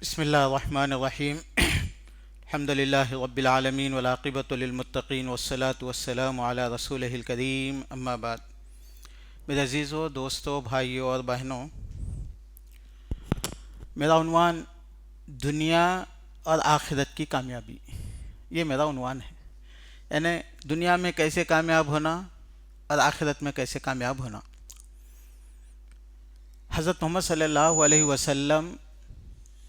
بسم الله الرحمن الرحيم الحمد لله رب العالمين والعاقبة للمتقين والصلاة والسلام على رسوله الكريم اما بعد۔ میرے عزیزوں، دوستوں، بھائیوں اور بہنوں، میرا عنوان دنیا اور آخرت کی کامیابی، یہ میرا عنوان ہے۔ یعنی دنیا میں کیسے کامیاب ہونا اور آخرت میں کیسے کامیاب ہونا۔ حضرت محمد صلی اللہ علیہ وسلم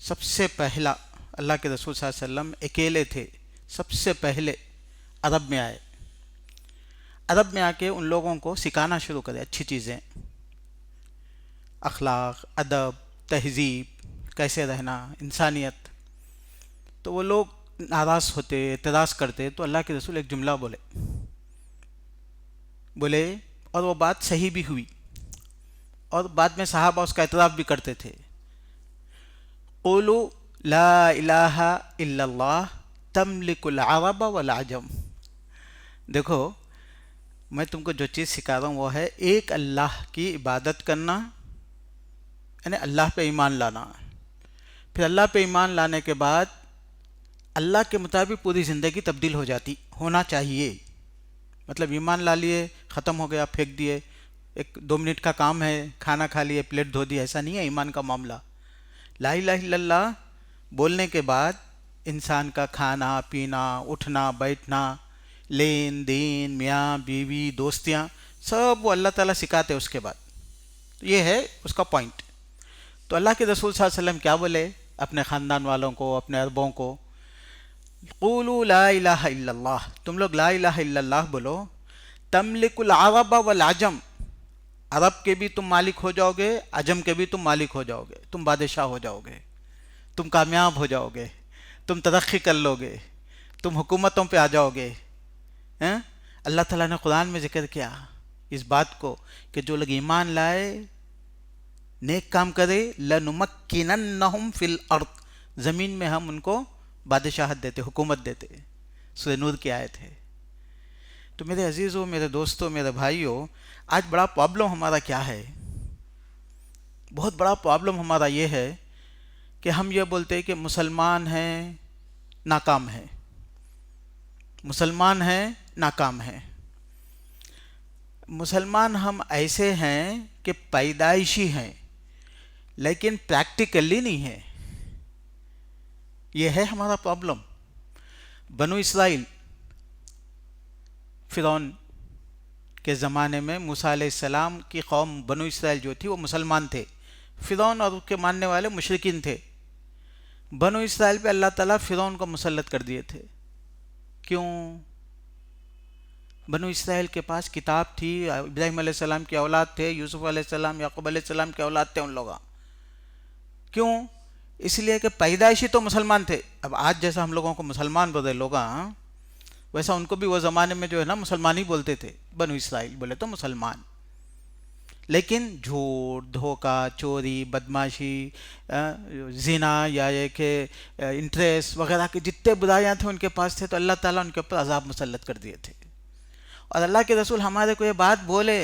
سب سے پہلا، اللہ کے رسول صلی اللہ علیہ وسلم اکیلے تھے، سب سے پہلے عرب میں آئے۔ عرب میں آ کے ان لوگوں کو سکھانا شروع کرے اچھی چیزیں، اخلاق، ادب، تہذیب، کیسے رہنا، انسانیت۔ تو وہ لوگ ناراض ہوتے، اعتراض کرتے، تو اللہ کے رسول ایک جملہ بولے اور وہ بات صحیح بھی ہوئی، اور بعد میں صحابہ اس کا اعتراف بھی کرتے تھے۔ قولوا لا الہ الا اللہ تملک العرب والعجم۔ دیکھو، میں تم کو جو چیز سکھا رہا ہوں وہ ہے ایک اللہ کی عبادت کرنا، یعنی اللہ پہ ایمان لانا۔ پھر اللہ پہ ایمان لانے کے بعد اللہ کے مطابق پوری زندگی تبدیل ہونا چاہیے۔ مطلب ایمان لا لیے، ختم ہو گیا، پھینک دیے، ایک 2 منٹ کا کام ہے، کھانا کھا لیے، پلیٹ دھو دی، ایسا نہیں ہے ایمان کا معاملہ۔ لا الہ الا اللہ بولنے کے بعد انسان کا کھانا پینا، اٹھنا بیٹھنا، لین دین، میاں بیوی، دوستیاں، سب وہ اللہ تعالیٰ سکھاتے اس کے بعد۔ یہ ہے اس کا پوائنٹ۔ تو اللہ کے رسول صلی اللہ علیہ وسلم کیا بولے اپنے خاندان والوں کو، اپنے عربوں کو؟ قولوا لا الہ الا اللہ، تم لوگ لا الہ الا اللہ بولو، تملک العرب والعجم، عرب کے بھی تم مالک ہو جاؤ گے، عجم کے بھی تم مالک ہو جاؤ گے، تم بادشاہ ہو جاؤ گے، تم کامیاب ہو جاؤ گے، تم ترقی کر لو گے، تم حکومتوں پہ آ جاؤ گے۔ اللہ تعالیٰ نے قرآن میں ذکر کیا اس بات کو کہ جو لوگ ایمان لائے، نیک کام کرے، لَنُمَكِّنَنَّهُمْ فِي الْأَرْضِ، زمین میں ہم ان کو بادشاہت دیتے، حکومت دیتے۔ سورہ نور کی آیت ہے۔ تو میرے عزیزوں، میرے دوستوں، میرے بھائیوں، آج بڑا پرابلم ہمارا کیا ہے؟ بہت بڑا پرابلم ہمارا یہ ہے کہ ہم یہ بولتے ہیں کہ مسلمان ہیں ناکام ہیں، مسلمان ہیں ناکام ہیں۔ مسلمان ہم ایسے ہیں کہ پیدائشی ہیں لیکن پریکٹیکلی نہیں ہے۔ یہ ہے ہمارا پرابلم۔ بنو اسرائیل، فرعون کے زمانے میں موسیٰ علیہ السلام کی قوم بنو اسرائیل جو تھی وہ مسلمان تھے، فرعون اور اس کے ماننے والے مشرکین تھے۔ بنو اسرائیل پہ اللہ تعالیٰ فرعون کو مسلط کر دیے تھے۔ کیوں؟ بنو اسرائیل کے پاس کتاب تھی، ابراہیم علیہ السلام کی اولاد تھے، یوسف علیہ السلام، یعقوب علیہ السلام کی اولاد تھے ان لوگ۔ کیوں؟ اس لیے کہ پیدائشی تو مسلمان تھے۔ اب آج جیسا ہم لوگوں کو مسلمان بولے لوگ، ویسا ان کو بھی وہ زمانے میں جو ہے نا مسلمان ہی بولتے تھے۔ بنو اسرائیل بولے تو مسلمان، لیکن جھوٹ، دھوکہ، چوری، بدماشی، زنا، یا یہ کہ انٹریسٹ وغیرہ کے جتنے برائیاں تھے ان کے پاس تھے، تو اللہ تعالیٰ ان کے اوپر عذاب مسلط کر دیے تھے۔ اور اللہ کے رسول ہمارے کو یہ بات بولے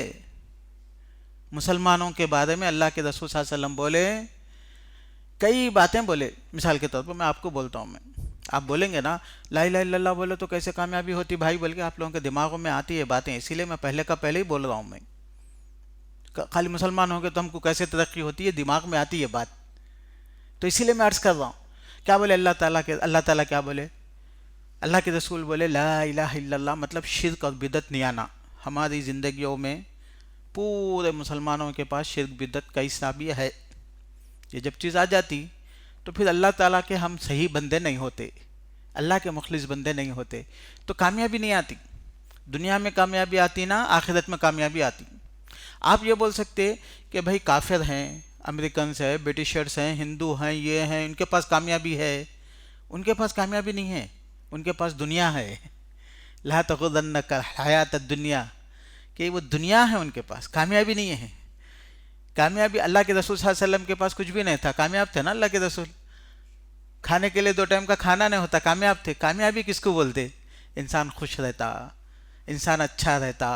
مسلمانوں کے بارے میں، اللہ کے رسول صلی اللہ علیہ وسلم بولے، کئی باتیں بولے۔ مثال کے طور پر میں آپ کو بولتا ہوں، آپ بولیں گے نا لا الہ الا اللہ بولے تو کیسے کامیابی ہوتی بھائی، بول کے آپ لوگوں کے دماغوں میں آتی یہ باتیں، اسی لیے میں پہلے کا پہلے ہی بول رہا ہوں۔ میں خالی مسلمان ہوں گے تو ہم کو کیسے ترقی ہوتی ہے، دماغ میں آتی یہ بات، تو اسی لیے میں عرض کر رہا ہوں۔ کیا بولے اللہ تعالیٰ کیا بولے؟ اللہ کے رسول بولے لا الہ الا اللہ مطلب شرک اور بدعت نہیں آنا ہماری زندگیوں میں۔ پورے مسلمانوں کے پاس شرک بدعت کا حصہ بھی ہے۔ یہ جب چیز آ جاتی تو پھر اللہ تعالیٰ کے ہم صحیح بندے نہیں ہوتے، اللہ کے مخلص بندے نہیں ہوتے، تو کامیابی نہیں آتی۔ دنیا میں کامیابی آتی نہ آخرت میں کامیابی آتی۔ آپ یہ بول سکتے کہ بھائی کافر ہیں، امریکنس ہیں، برٹشرس ہیں، ہندو ہیں، یہ ہیں، ان کے پاس کامیابی ہے۔ ان کے پاس کامیابی نہیں ہے، ان کے پاس دنیا ہے۔ لا تغرنک الحیات الدنیا، کہ وہ دنیا ہے ان کے پاس، کامیابی نہیں ہے۔ کامیابی اللہ کے رسول صلی اللہ علیہ وسلم کے پاس کچھ بھی نہیں تھا، کامیاب تھے نا اللہ کے رسول۔ کھانے کے لیے 2 ٹائم کا کھانا نہیں ہوتا، کامیاب تھے۔ کامیابی کس کو بولتے؟ انسان خوش رہتا، انسان اچھا رہتا،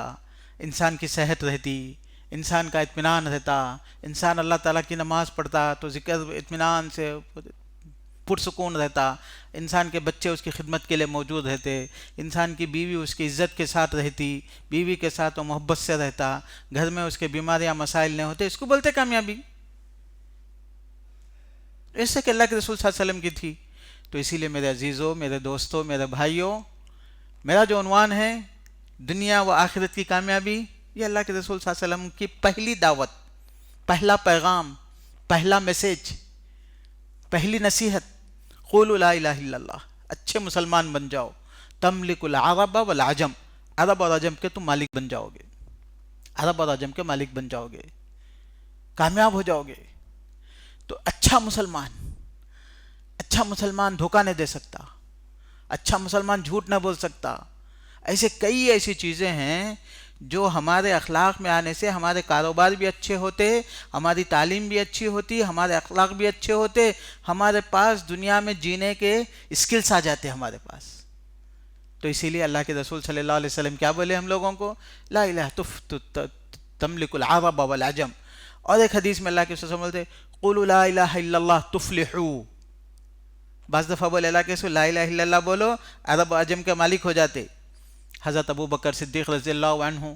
انسان کی صحت رہتی، انسان کا اطمینان رہتا، انسان اللہ تعالیٰ کی نماز پڑھتا تو ذکر اطمینان سے، پرسکون رہتا، انسان کے بچے اس کی خدمت کے لیے موجود رہتے، انسان کی بیوی اس کی عزت کے ساتھ رہتی، بیوی کے ساتھ وہ محبت سے رہتا، گھر میں اس کے بیماریاں مسائل نہیں ہوتے، اس کو بولتے کامیابی. ایسے کہ اللہ کے رسول صلی اللہ علیہ وسلم کی تھی. تو اسی لیے میرے عزیزوں، میرے دوستوں، میرے بھائیوں، میرا جو عنوان ہے دنیا و آخرت کی کامیابی، یہ اللہ کے رسول صلی اللہ علیہ وسلم کی پہلی دعوت، پہلا پیغام، پہلا میسیج، پہلی نصیحت. قولوا لا الہ الا اللہ، اچھے مسلمان بن جاؤ. تملک العرب والعجم، عرب اور عجم کے تم مالک بن جاؤ گے، عرب اور عجم کے مالک بن جاؤ گے، کامیاب ہو جاؤ گے. تو اچھا مسلمان دھوکہ نہیں دے سکتا، اچھا مسلمان جھوٹ نہ بول سکتا. ایسے کئی ایسی چیزیں ہیں جو ہمارے اخلاق میں آنے سے ہمارے کاروبار بھی اچھے ہوتے، ہماری تعلیم بھی اچھی ہوتی، ہمارے اخلاق بھی اچھے ہوتے، ہمارے پاس دنیا میں جینے کے اسکلز آ جاتے ہمارے پاس. تو اسی لیے اللہ کے رسول صلی اللہ علیہ وسلم کیا بولے ہم لوگوں کو؟ لا الہ تملک العرب والعجم. اور ایک حدیث میں اللہ کے رسول بولتے قولوا لا الہ الا اللہ تفلحوا. بعض دفعہ بولے اللہ کے رسول لا الہ الا اللہ بولو، عرب و عجم کے مالک ہو جاتے. حضرت ابو بکر صدیق رضی اللہ عنہ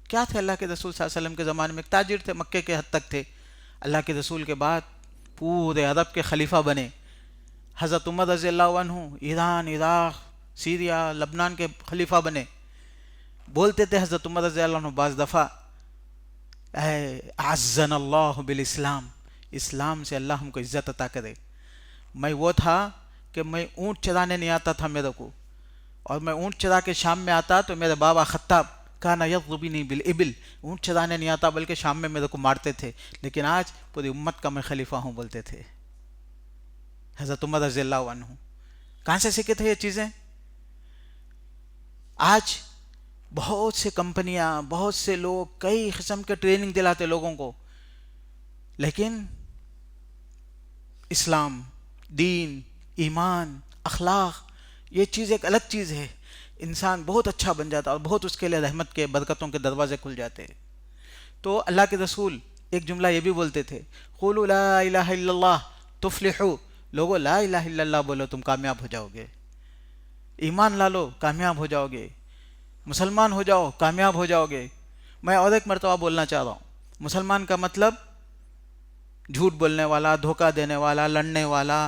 کیا تھے اللہ کے رسول صلی اللہ علیہ وسلم کے زمانے میں؟ تاجر تھے، مکے کے حد تک تھے. اللہ کے رسول کے بعد پورے عرب کے خلیفہ بنے. حضرت عمر رضی اللہ عنہ ایران، عراق، سیریا، لبنان کے خلیفہ بنے. بولتے تھے حضرت عمر رضی اللہ عنہ بعض دفعہ اعزنا اللہ بالاسلام، اسلام سے اللہ ہم کو عزت عطا کرے. میں وہ تھا کہ میں اونٹ چرانے نہیں آتا تھا میرے کو، اور میں اونٹ چرا کے شام میں آتا تو میرے بابا خطاب کانا یضربنی بالابل، اونٹ چرانے نہیں آتا بلکہ شام میں میرے کو مارتے تھے، لیکن آج پوری امت کا میں خلیفہ ہوں بولتے تھے حضرت عمر رضی اللہ عنہ. کہاں سے سیکھے تھے یہ چیزیں؟ آج بہت سے کمپنیاں، بہت سے لوگ کئی قسم کے ٹریننگ دلاتے لوگوں کو، لیکن اسلام، دین، ایمان، اخلاق، یہ چیز ایک الگ چیز ہے. انسان بہت اچھا بن جاتا اور بہت اس کے لیے رحمت کے، برکتوں کے دروازے کھل جاتے. تو اللہ کے رسول ایک جملہ یہ بھی بولتے تھے قولوا لا الہ الا اللہ تفلحوا. لوگوں لا الہ الا اللہ بولو تم کامیاب ہو جاؤ گے، ایمان لا لو کامیاب ہو جاؤ گے، مسلمان ہو جاؤ کامیاب ہو جاؤ گے. میں اور ایک مرتبہ بولنا چاہ رہا ہوں، مسلمان کا مطلب جھوٹ بولنے والا، دھوکہ دینے والا، لڑنے والا،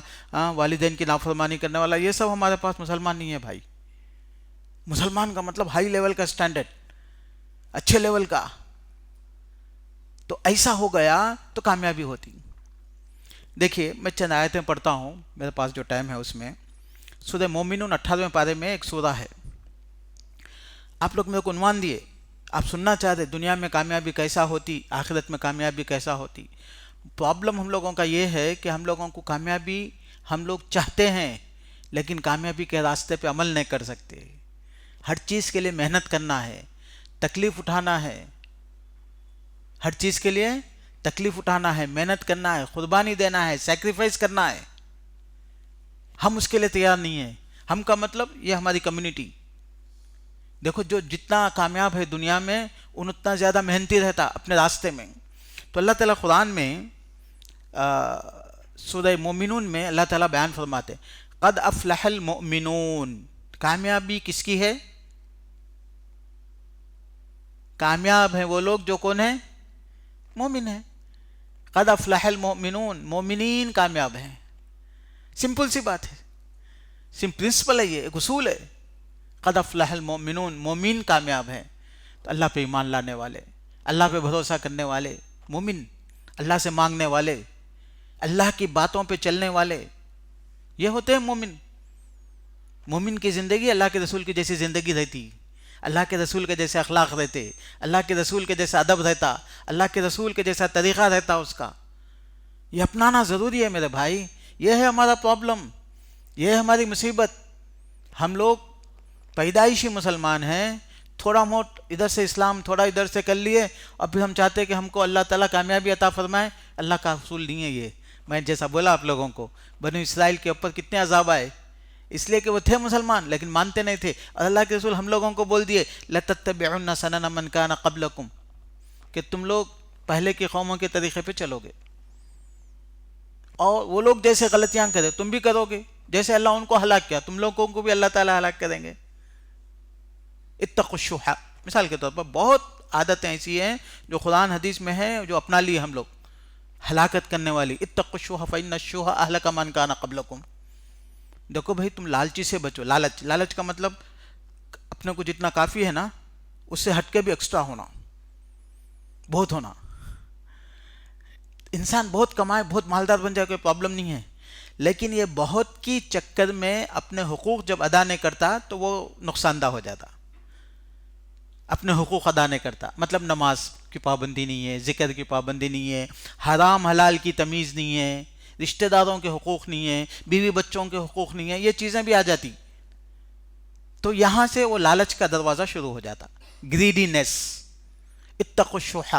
والدین کی نافرمانی کرنے والا، یہ سب ہمارے پاس مسلمان نہیں ہے بھائی. مسلمان کا مطلب ہائی لیول کا سٹینڈرڈ، اچھے لیول کا. تو ایسا ہو گیا تو کامیابی ہوتی. دیکھیے میں چند آیتیں پڑھتا ہوں، میرے پاس جو ٹائم ہے اس میں. سورہ مومنون 18ویں پارے میں ایک سورہ ہے. آپ لوگ میرے کو عنوان دیے، آپ سننا چاہتے دنیا میں کامیابی کیسا ہوتی، آخرت میں کامیابی کیسا ہوتی. پرابلم ہم لوگوں کا یہ ہے کہ ہم لوگوں کو کامیابی ہم لوگ چاہتے ہیں لیکن کامیابی کے راستے پہ عمل نہیں کر سکتے. ہر چیز کے لیے محنت کرنا ہے، تکلیف اٹھانا ہے، ہر چیز کے لیے تکلیف اٹھانا ہے، محنت کرنا ہے، قربانی دینا ہے، سیکریفائس کرنا ہے. ہم اس کے لیے تیار نہیں ہیں. ہم کا مطلب یہ ہماری کمیونٹی. دیکھو جو جتنا کامیاب ہے دنیا میں ان اتنا زیادہ محنتی رہتا اپنے راستے میں. تو اللہ تعالیٰ قرآن میں سورہ مومنون میں اللہ تعالیٰ بیان فرماتے قد افلح المؤمنون. کامیابی کس کی ہے؟ کامیاب ہیں وہ لوگ جو کون ہیں؟ مومن ہیں. قد افلح المؤمنون، مومنین کامیاب ہیں. سمپل سی بات ہے، پرنسپل ہے، یہ ایک اصول ہے. قد افلح المؤمنون، مومن کامیاب ہیں. تو اللہ پہ ایمان لانے والے، اللہ پہ بھروسہ کرنے والے، مومن، اللہ سے مانگنے والے، اللہ کی باتوں پہ چلنے والے، یہ ہوتے ہیں مومن. مومن کی زندگی اللہ کے رسول کی جیسی زندگی رہتی، اللہ کے رسول کے جیسے اخلاق رہتے، اللہ کے رسول کے جیسا ادب رہتا، اللہ کے رسول کے جیسا طریقہ رہتا اس کا. یہ اپنانا ضروری ہے میرے بھائی. یہ ہے ہمارا پرابلم، یہ ہے ہماری مصیبت. ہم لوگ پیدائشی مسلمان ہیں، تھوڑا موٹ ادھر سے اسلام تھوڑا ادھر سے کر لیے، اور پھر ہم چاہتے ہیں کہ ہم کو اللہ تعالیٰ کامیابی عطا فرمائے. اللہ کا اصول نہیں ہے یہ. میں جیسا بولا آپ لوگوں کو، بنی اسرائیل کے اوپر کتنے عذاب آئے، اس لیے کہ وہ تھے مسلمان لیکن مانتے نہیں تھے. اور اللہ کے رسول ہم لوگوں کو بول دیے لَتَتَّبِعُنَّ سَنَنَ مَنْ كَانَ قَبْلَكُمْ، کہ تم لوگ پہلے کی قوموں کے طریقے پہ چلو گے. اور وہ لوگ جیسے غلطیاں کرے تم بھی کرو گے، جیسے اللہ ان کو ہلاک کیا تم لوگوں کو بھی اللہ تعالیٰ ہلاک کریں گے۔ اتقوا الشح، مثال کے طور پر بہت عادتیں ایسی ہیں جو قرآن حدیث میں ہیں جو اپنا لیے ہم لوگ، ہلاکت کرنے والی۔ اتقوا الشح فإن الشح أهلك من كان قبلكم۔ دیکھو بھائی تم لالچی سے بچو۔ لالچ کا مطلب اپنے کو جتنا کافی ہے نا اس سے ہٹ کے بھی ایکسٹرا ہونا، بہت ہونا۔ انسان بہت کمائے بہت مالدار بن جائے کوئی پرابلم نہیں ہے، لیکن یہ بہت کی چکر میں اپنے حقوق جب ادا نہیں کرتا تو وہ نقصان دہ ہو جاتا، اپنے حقوق ادا نہیں کرتا۔ مطلب نماز کی پابندی نہیں ہے، ذکر کی پابندی نہیں ہے، حرام حلال کی تمیز نہیں ہے، رشتہ داروں کے حقوق نہیں ہے، بیوی بچوں کے حقوق نہیں ہے، یہ چیزیں بھی آ جاتی تو یہاں سے وہ لالچ کا دروازہ شروع ہو جاتا، گریڈینس۔ اتقوا الشح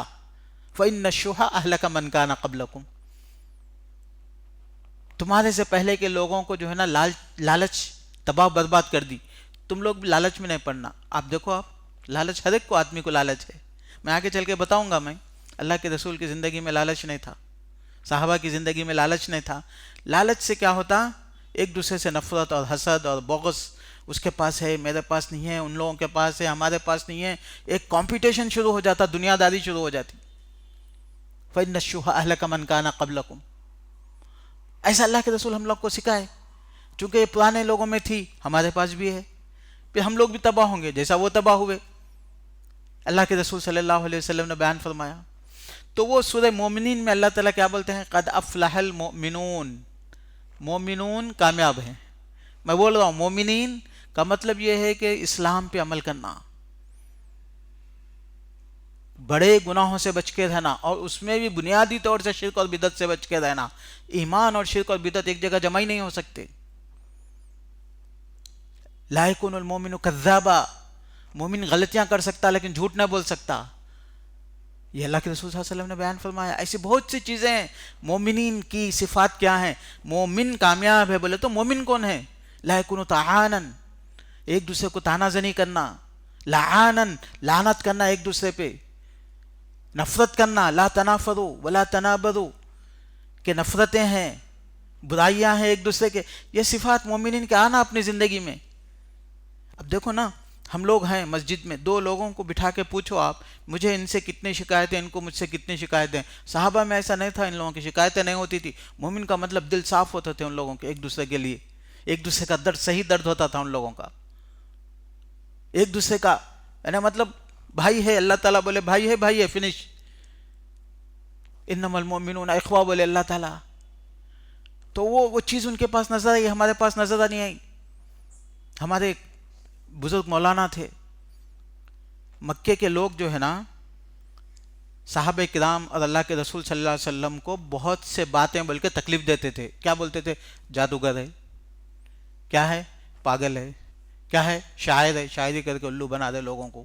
فإن الشح أهلك من كان قبلكم۔ تمہارے سے پہلے کے لوگوں کو جو ہے نا لالچ تباہ برباد کر دی، تم لوگ بھی لالچ میں نہیں پڑنا۔ آپ دیکھو، آپ لالچ، ہر ایک کو آدمی کو لالچ ہے، میں آگے چل کے بتاؤں گا۔ میں اللہ کے رسول کی زندگی میں لالچ نہیں تھا، صحابہ کی زندگی میں لالچ نہیں تھا۔ لالچ سے کیا ہوتا؟ ایک دوسرے سے نفرت اور حسد اور بغض، اس کے پاس ہے میرے پاس نہیں ہے، ان لوگوں کے پاس ہے ہمارے پاس نہیں ہے، ایک کمپٹیشن شروع ہو جاتا، دنیا داری شروع ہو جاتی۔ فإن الشح أهلك من كان قبلكم، ایسا اللہ کے رسول ہم لوگ کو سکھائے، چونکہ یہ پرانے لوگوں میں تھی، ہمارے پاس بھی ہے، پھر ہم لوگ بھی تباہ ہوں گے جیسا وہ تباہ ہوئے۔ اللہ کے رسول صلی اللہ علیہ وسلم نے بیان فرمایا۔ تو وہ سورہ مومنین میں اللہ تعالیٰ کیا بولتے ہیں؟ قد افلح المؤمنون، مومنون کامیاب ہیں۔ میں بول رہا ہوں مومنین کا مطلب یہ ہے کہ اسلام پہ عمل کرنا، بڑے گناہوں سے بچ کے رہنا، اور اس میں بھی بنیادی طور سے شرک اور بدعت سے بچ کے رہنا۔ ایمان اور شرک اور بدعت ایک جگہ جمع ہی نہیں ہو سکتے۔ لا یکون المؤمن کذابا، مومن غلطیاں کر سکتا لیکن جھوٹ نہ بول سکتا، یہ اللہ کے رسول صلی اللہ علیہ وسلم نے بیان فرمایا۔ ایسی بہت سی چیزیں ہیں۔ مومنین کی صفات کیا ہیں؟ مومن کامیاب ہے بولے تو مومن کون ہے؟ لا یکون طعانا، ایک دوسرے کو طعنہ زنی کرنا، لعانا، لعنت کرنا ایک دوسرے پہ، نفرت کرنا، لا تنافروا ولا تنابروا، کہ نفرتیں ہیں، برائیاں ہیں ایک دوسرے کے، یہ صفات مومنین کے آنا اپنی زندگی میں۔ اب دیکھو نا، ہم لوگ ہیں مسجد میں، دو لوگوں کو بٹھا کے پوچھو آپ، مجھے ان سے کتنی شکایتیں، ان کو مجھ سے کتنی شکایتیں۔ صحابہ میں ایسا نہیں تھا، ان لوگوں کی شکایتیں نہیں ہوتی تھی۔ مومن کا مطلب دل صاف ہوتے تھے ان لوگوں کے، ایک دوسرے کے لیے، ایک دوسرے کا درد، صحیح درد ہوتا تھا ان لوگوں کا، ایک دوسرے کا، یعنی مطلب بھائی ہے، اللہ تعالیٰ بولے بھائی ہے، بھائی ہے، فنش۔ انما المؤمنون اخوہ بولے اللہ تعالیٰ، تو وہ چیز ان کے پاس نظر آئی، ہمارے پاس نظر نہیں آئی۔ ہمارے بزرگ مولانا تھے، مکے کے لوگ جو ہے نا، صحابہ کرام اور اللہ کے رسول صلی اللہ علیہ وسلم کو بہت سے باتیں بول کے تکلیف دیتے تھے۔ کیا بولتے تھے؟ جادوگر ہے، کیا ہے؟ پاگل ہے، کیا ہے؟ شاعر ہے، شاعری کر کے الو بنا دے لوگوں کو،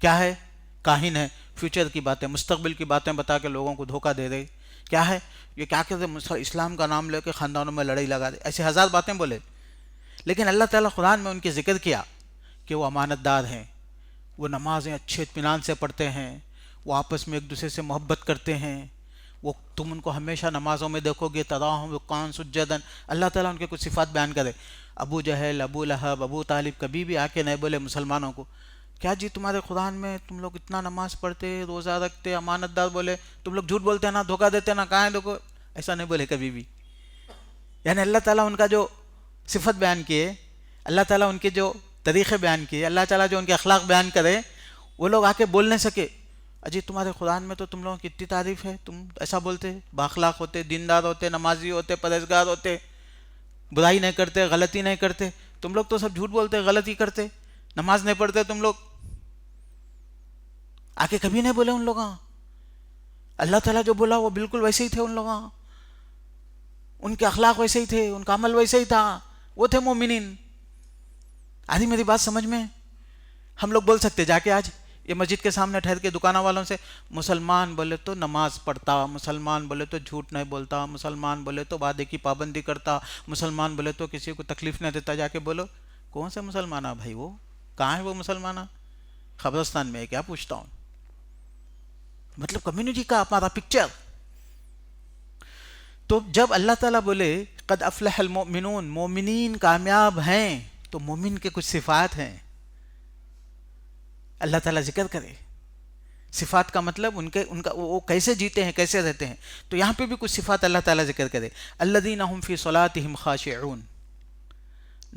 کیا ہے؟ کاہن ہے، فیوچر کی باتیں، مستقبل کی باتیں بتا کے لوگوں کو دھوکہ دے دے، کیا ہے؟ یہ کیا کہتے ہیں؟ اسلام کا نام لے کے خاندانوں میں لڑائی لگا دے، ایسے ہزار باتیں بولے۔ لیکن اللہ تعالیٰ قرآن میں ان کے ذکر کیا کہ وہ امانت دار ہیں، وہ نمازیں اچھے اطمینان سے پڑھتے ہیں، وہ آپس میں ایک دوسرے سے محبت کرتے ہیں، وہ تم ان کو ہمیشہ نمازوں میں دیکھو گے تراہم رکعاً سجداً۔ اللہ تعالیٰ ان کے کچھ صفات بیان کرے۔ ابو جہل، ابو لہب، ابو طالب کبھی بھی آ کے نہیں بولے مسلمانوں کو کیا جی تمہارے قرآن میں تم لوگ اتنا نماز پڑھتے، روزہ رکھتے، امانت دار، بولے تم لوگ جھوٹ بولتے ہیں نا، دھوکہ دیتے ہیں نا، کہاں ہے دیکھو، ایسا نہیں بولے کبھی بھی۔ یعنی اللہ تعالیٰ ان کا جو صفت بیان کیے، اللہ تعالیٰ ان کے جو طریقے بیان کیے، اللہ تعالیٰ جو ان کے اخلاق بیان کرے، وہ لوگ آ کے بول نہیں سکے اجی تمہارے قرآن میں تو تم لوگوں کی اتنی تعریف ہے، تم ایسا بولتے، بااخلاق ہوتے، دیندار ہوتے، نمازی ہوتے، پرہیزگار ہوتے، برائی نہیں کرتے، غلطی نہیں کرتے، تم لوگ تو سب جھوٹ بولتے، غلطی کرتے، نماز نہیں پڑھتے تم لوگ، آ کے کبھی نہیں بولے ان لوگاں۔ اللہ تعالیٰ جو بولا وہ بالکل ویسے ہی تھے ان لوگاں، ان کے اخلاق ویسے ہی تھے، ان کا عمل ویسے ہی تھا، وہ تھے مومنین۔ آدھی میری بات سمجھ میں؟ ہم لوگ بول سکتے جا کے آج یہ مسجد کے سامنے ٹھہر کے دکانوں والوں سے، مسلمان بولے تو نماز پڑھتا، مسلمان بولے تو جھوٹ نہیں بولتا، مسلمان بولے تو وعدے کی پابندی کرتا، مسلمان بولے تو کسی کو تکلیف نہیں دیتا، جا کے بولو کون سے مسلمان ہے بھائی؟ وہ کہاں ہے وہ مسلمان؟ قبرستان میں ہے کیا؟ پوچھتا ہوں۔ مطلب کمیونٹی کا ہمارا پکچر۔ تو جب اللہ تعالیٰ بولے قد افلح المؤمنون، مومنین کامیاب ہیں، تو مومن کے کچھ صفات ہیں اللہ تعالیٰ ذکر کرے. صفات کا مطلب ان کا وہ کیسے جیتے ہیں، کیسے رہتے ہیں. تو یہاں پہ بھی کچھ صفات اللہ تعالیٰ ذکر کرے. الذین هم فی صلاتهم خاشعون،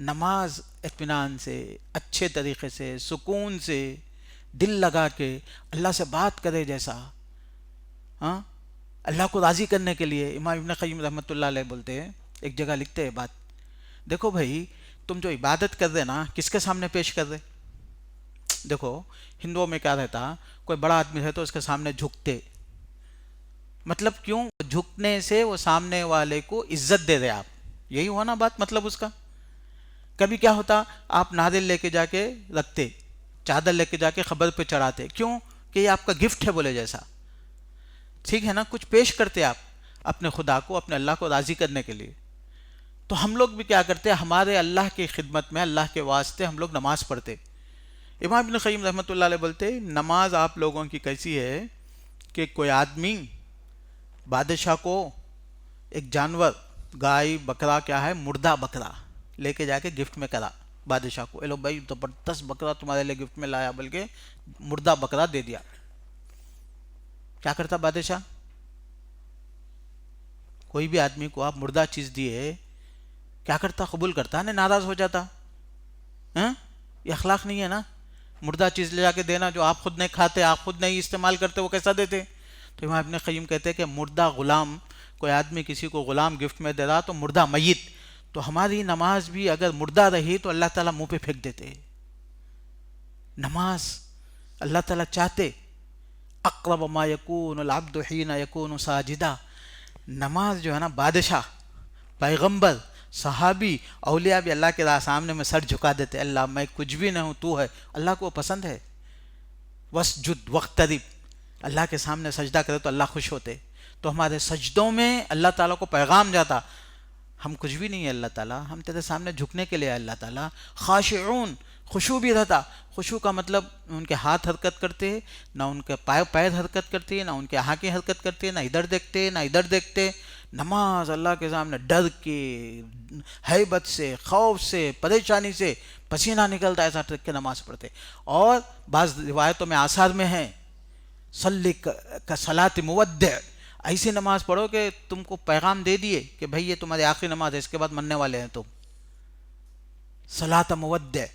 نماز اطمینان سے، اچھے طریقے سے، سکون سے، دل لگا کے اللہ سے بات کرے جیسا، ہاں اللہ کو راضی کرنے کے لیے. امام ابن قیم رحمۃ اللہ علیہ بولتے ہیں، ایک جگہ لکھتے ہیں بات، دیکھو بھائی تم جو عبادت کر رہے نا، کس کے سامنے پیش کر رہے؟ دیکھو ہندوؤں میں کیا رہتا، کوئی بڑا آدمی ہے تو اس کے سامنے جھکتے، مطلب کیوں جھکنے سے وہ سامنے والے کو عزت دے رہے آپ، یہی ہوا نا بات مطلب اس کا. کبھی کیا ہوتا، آپ ناریل لے کے جا کے رکھتے، چادر لے کے جا کے خبر پہ چڑھاتے، کیوں کہ یہ آپ کا گفٹ ہے بولے جیسا، ٹھیک ہے نا، کچھ پیش کرتے آپ اپنے خدا کو، اپنے اللہ کو راضی کرنے کے لیے. تو ہم لوگ بھی کیا کرتے، ہمارے اللہ کی خدمت میں، اللہ کے واسطے ہم لوگ نماز پڑھتے. امام ابن قیم رحمۃ اللہ علیہ بولتے نماز آپ لوگوں کی کیسی ہے کہ کوئی آدمی بادشاہ کو ایک جانور، گائے بکرا، کیا ہے مردہ بکرا لے کے جا کے گفٹ میں کرا بادشاہ کو، اے لو بھائی زبردست بکرا تمہارے لیے گفٹ میں لایا، بلکہ مردہ بکرا دے دیا. کیا کرتا بادشاہ؟ کوئی بھی آدمی کو آپ مردہ چیز دیے، کیا کرتا؟ قبول کرتا نا، ناراض ہو جاتا. ہاں یہ اخلاق نہیں ہے نا، مردہ چیز لے جا کے دینا جو آپ خود نہیں کھاتے، آپ خود نہیں استعمال کرتے، وہ کیسا دیتے؟ تو امام ابن قیم کہتے ہیں کہ مردہ غلام، کوئی آدمی کسی کو غلام گفٹ میں دے رہا تو مردہ میت. تو ہماری نماز بھی اگر مردہ رہی تو اللہ تعالیٰ منہ پہ پھینک دیتے. نماز اللہ تعالیٰ چاہتے اقرب ما یکون العبد حین یکون ساجدا، نماز جو ہے نا، بادشاہ، پیغمبر، صحابی، اولیاء بھی اللہ کے سامنے میں سر جھکا دیتے، اللہ میں کچھ بھی نہ ہوں، تو ہے. اللہ کو پسند ہے وسجد وقترب، اللہ کے سامنے سجدہ کرے تو اللہ خوش ہوتے. تو ہمارے سجدوں میں اللہ تعالیٰ کو پیغام جاتا، ہم کچھ بھی نہیں ہے اللہ تعالیٰ، ہم تیرے سامنے جھکنے کے لیے اللہ تعالیٰ. خاشعون، خشوع بھی رہتا. خشوع کا مطلب ان کے ہاتھ حرکت کرتے، نہ ان کے پیر حرکت کرتے، نہ ان کے آنکھیں حرکت کرتے، نہ ادھر دیکھتے نہ ادھر دیکھتے. نماز اللہ کے سامنے ڈر کے، ہیبت سے، خوف سے، پریشانی سے پسینہ نکلتا، ایسا ٹرک کے نماز پڑھتے. اور بعض روایتوں میں آثار میں ہیں صلی کا صلاۃ مودع، ایسی نماز پڑھو کہ تم کو پیغام دے دیے کہ بھئی یہ تمہاری آخری نماز ہے، اس کے بعد مرنے والے ہیں تم. صلاۃ مودع.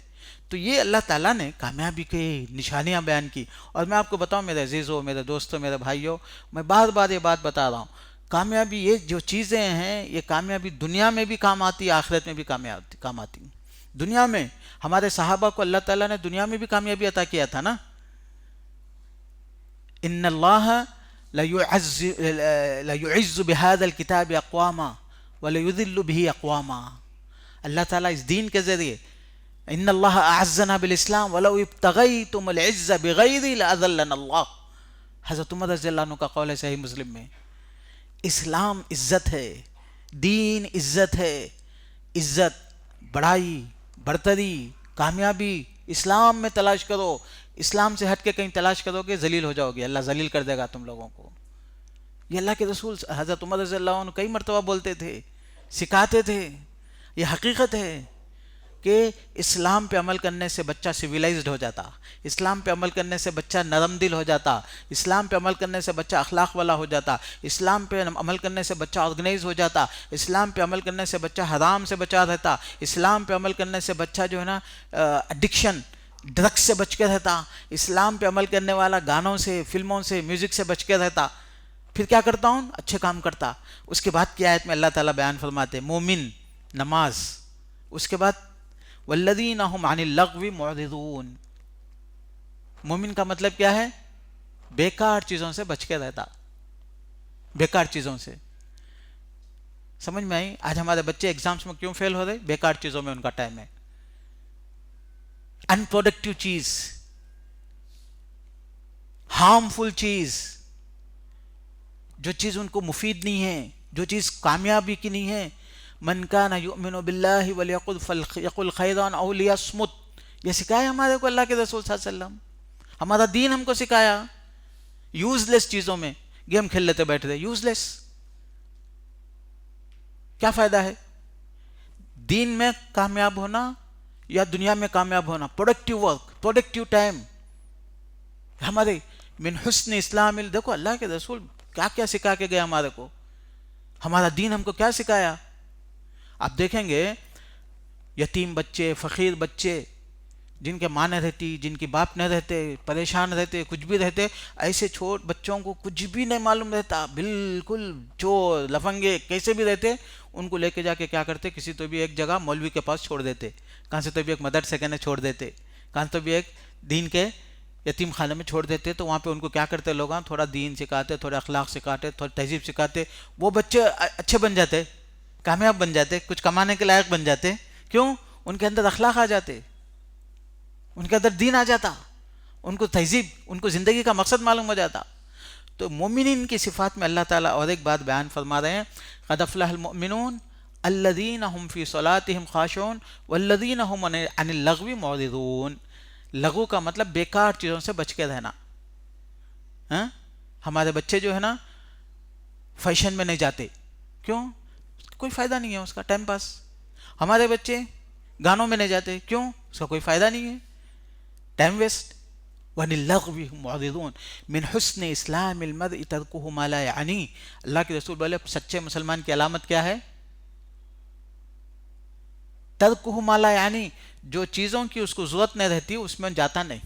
تو یہ اللہ تعالیٰ نے کامیابی کی نشانیاں بیان کی. اور میں آپ کو بتاؤں میرے عزیزوں، میرے دوستوں، میرے بھائیوں، میں بار بار یہ بات بتا رہا ہوں، کامیابی یہ جو چیزیں ہیں، یہ کامیابی دنیا میں بھی کام آتی، آخرت میں بھی کام آتی. دنیا میں ہمارے صحابہ کو اللہ تعالیٰ نے دنیا میں بھی کامیابی عطا کیا تھا نا. ان اللہ لیعز بہذا الکتاب اقواما ولیذل بہ اقواما. اللہ تعالیٰ اس دین کے ذریعے، ان اللہ اعزنا بالاسلام ولو ابتغیتم العز بغیری لاذلنا اللہ. حضرت عمر رضی اللہ عنہ کا قول ہے صحیح مسلم میں، اسلام عزت ہے، دین عزت ہے. عزت، بڑائی، برتری، کامیابی اسلام میں تلاش کرو. اسلام سے ہٹ کے کہیں تلاش کرو گے ذلیل ہو جاؤ گے، اللہ ذلیل کر دے گا تم لوگوں کو. یہ اللہ کے رسول حضرت عمر رضی اللہ عنہ کئی مرتبہ بولتے تھے، سکھاتے تھے. یہ حقیقت ہے کہ اسلام پہ عمل کرنے سے بچہ سویلائزڈ ہو جاتا، اسلام پہ عمل کرنے سے بچہ نرم دل ہو جاتا، اسلام پہ عمل کرنے سے بچہ اخلاق والا ہو جاتا، اسلام پہ عمل کرنے سے بچہ آرگنائز ہو جاتا، اسلام پہ عمل کرنے سے بچہ حرام سے بچا رہتا، اسلام پہ عمل کرنے سے بچہ جو ہے نا ایڈکشن، ڈرگس سے بچ کے رہتا، اسلام پہ عمل کرنے والا گانوں سے، فلموں سے، میوزک سے بچ کے رہتا. پھر کیا کرتا ہوں؟ اچھے کام کرتا. اس کے بعد کی آیت میں اللہ تعالیٰ بیان فرماتے مومن، نماز. اس کے بعد والذین هم عن اللغو معرضون. مومن کا مطلب کیا ہے؟ بیکار چیزوں سے بچ کے رہتا، بیکار چیزوں سے. سمجھ میں آئی؟ آج ہمارے بچے ایگزامس میں کیوں فیل ہو رہے؟ بیکار چیزوں میں ان کا ٹائم ہے. انپروڈکٹیو چیز، ہارمفل چیز، جو چیز ان کو مفید نہیں ہے، جو چیز کامیابی کی نہیں ہے. من کان یؤمن باللہ ولیقل خیرا او لیصمت. یہ سکھایا ہمارے کو اللہ کے رسول صلی اللہ علیہ وسلم. ہمارا دین ہم کو سکھایا. یوز لیس چیزوں میں گیم کھیل لیتے بیٹھ رہے، یوز لیس. کیا فائدہ ہے؟ دین میں کامیاب ہونا یا دنیا میں کامیاب ہونا، پروڈکٹیو ورک، پروڈکٹیو ٹائم ہمارے من حسن اسلام دیکھو اللہ کے رسول کیا کیا سکھا کے گئے ہمارے کو، ہمارا دین ہم کو کیا سکھایا. آپ دیکھیں گے یتیم بچے، فقیر بچے، جن کے ماں نہ رہتی، جن کی باپ نہ رہتے، پریشان رہتے، کچھ بھی رہتے، ایسے چھوٹ بچوں کو کچھ بھی نہیں معلوم رہتا، بالکل چور لفنگے کیسے بھی رہتے، ان کو لے کے جا کے کیا کرتے، کسی تو بھی ایک جگہ مولوی کے پاس چھوڑ دیتے، کہاں سے تو بھی ایک مدرسے کے چھوڑ دیتے، کہاں تو بھی ایک دین کے یتیم خانے میں چھوڑ دیتے. تو وہاں پہ ان کو کیا کرتے لوگ، تھوڑا دین سکھاتے، تھوڑا اخلاق سکھاتے، تھوڑا تہذیب سکھاتے. وہ بچے اچھے بن جاتے، کامیاب بن جاتے، کچھ کمانے کے لائق بن جاتے. کیوں؟ ان کے اندر اخلاق آ جاتے، ان کے اندر دین آ جاتا، ان کو تہذیب، ان کو زندگی کا مقصد معلوم ہو جاتا. تو مومنین کی صفات میں اللہ تعالیٰ اور ایک بات بیان فرما رہے ہیں، قد افلح المؤمنون الذین هم فی صلاتهم خاشعون والذین هم عن اللغو معرضون. لغو کا مطلب بیکار چیزوں سے بچ کے رہنا. ہمارے بچے جو ہے نا فیشن میں نہیں جاتے، کیوں؟ کوئی فائدہ نہیں ہے اس کا، ٹائم پاس. ہمارے بچے گانوں میں نہیں جاتے، کیوں؟ اس کا کوئی فائدہ نہیں ہے، ٹائم ویسٹ. وَعَنِ اللَّغْوِ هُمْ مُعْرِضُونَ مِنْ حُسْنِ إِسْلَامِ الْمَرْءِ تَرْكُهُ مَا لَا يَعْنِيهِ. اللہ کے رسول بولے سچے مسلمان کی علامت کیا ہے؟ ترکہ ما لا یعنی، جو چیزوں کی اس کو ضرورت نہیں رہتی اس میں جاتا نہیں.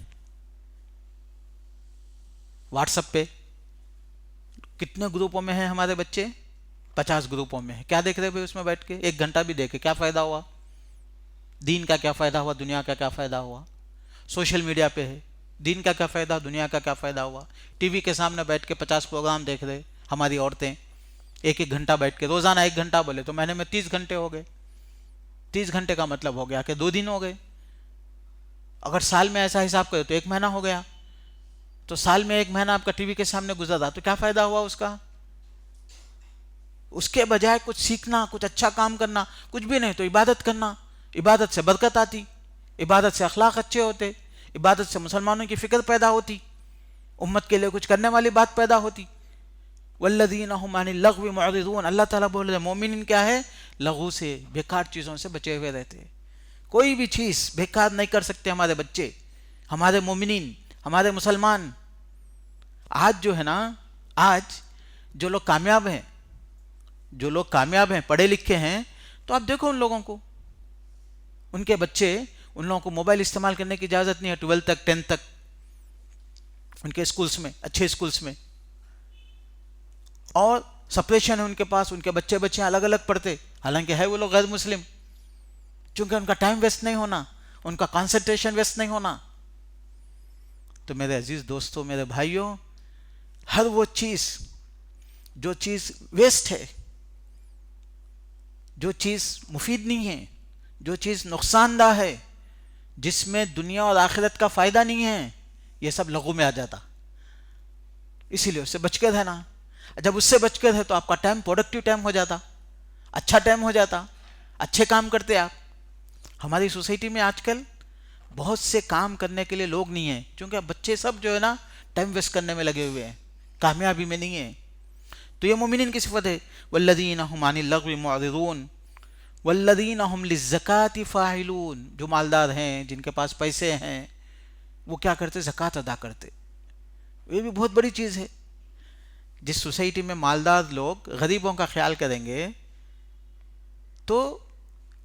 واٹس ایپ پہ کتنے گروپوں میں ہیں ہمارے بچے؟ 50 گروپوں میں ہیں. کیا دیکھ رہے بھائی اس میں بیٹھ کے؟ 1 گھنٹہ بھی دیکھے کیا فائدہ ہوا؟ دین کا کیا فائدہ ہوا؟ دنیا کا کیا فائدہ ہوا؟ سوشل میڈیا پہ ہے، دین کا کیا فائدہ، دنیا کا کیا فائدہ ہوا؟ ٹی وی کے سامنے بیٹھ کے 50 پروگرام دیکھ رہے ہماری عورتیں، 1 گھنٹہ بیٹھ کے، روزانہ 1 گھنٹہ بولے تو مہینے میں 30 گھنٹے ہو گئے. 30 گھنٹے کا مطلب ہو گیا کہ 2 دن ہو گئے. اگر سال میں ایسا حساب کرے تو 1 مہینہ ہو گیا. تو سال میں 1 مہینہ آپ کا ٹی وی کے سامنے گزرا تو کیا فائدہ ہوا اس کا؟ اس کے بجائے کچھ سیکھنا، کچھ اچھا کام کرنا، کچھ بھی نہیں تو عبادت کرنا. عبادت سے برکت آتی، عبادت سے اخلاق اچھے ہوتے، عبادت سے مسلمانوں کی فکر پیدا ہوتی، امت کے لیے کچھ کرنے والی بات پیدا ہوتی. والذین هم عن اللغو معرضون. اللہ تعالیٰ بول رہے ہیں مومنین کیا ہے؟ لغو سے، بیکار چیزوں سے بچے ہوئے رہتے. کوئی بھی چیز بیکار نہیں کر سکتے ہمارے بچے، ہمارے مومنین، ہمارے مسلمان. آج جو ہے نا، آج جو لوگ کامیاب ہیں، جو لوگ کامیاب ہیں، پڑھے لکھے ہیں، تو آپ دیکھو ان لوگوں کو، ان کے بچے، ان لوگوں کو موبائل استعمال کرنے کی اجازت نہیں ہے 12 تک 10 تک ان کے اسکولس میں، اچھے اسکولس میں. اور سپریشن ہے ان کے پاس، ان کے بچے الگ الگ پڑھتے، حالانکہ ہے وہ لوگ غیر مسلم، چونکہ ان کا ٹائم ویسٹ نہیں ہونا، ان کا کانسنٹریشن ویسٹ نہیں ہونا. تو میرے عزیز دوستوں، میرے بھائیوں، ہر وہ چیز، جو چیز ویسٹ ہے، جو چیز مفید نہیں ہے، جو چیز نقصان دہ ہے، جس میں دنیا اور آخرت کا فائدہ نہیں ہے، یہ سب لغو میں آ جاتا. اسی لیے اس سے بچ کے رہنا. جب اس سے بچ کے رہے تو آپ کا ٹائم پروڈکٹیو ٹائم ہو جاتا، اچھا ٹائم ہو جاتا، اچھے کام کرتے آپ. ہماری سوسائٹی میں آج کل بہت سے کام کرنے کے لیے لوگ نہیں ہیں، کیونکہ بچے سب جو ہے نا ٹائم ویسٹ کرنے میں لگے ہوئے ہیں، کامیابی میں نہیں ہیں. تو یہ مومنین کی صفت ہے. والذین هم عن اللغو معرضون والذین هم للزکاة فاعلون. جو مالدار ہیں، جن کے پاس پیسے ہیں، وہ کیا کرتے؟ زکوٰۃ ادا کرتے. یہ بھی بہت بڑی چیز ہے. جس سوسائٹی میں مالدار لوگ غریبوں کا خیال کریں گے تو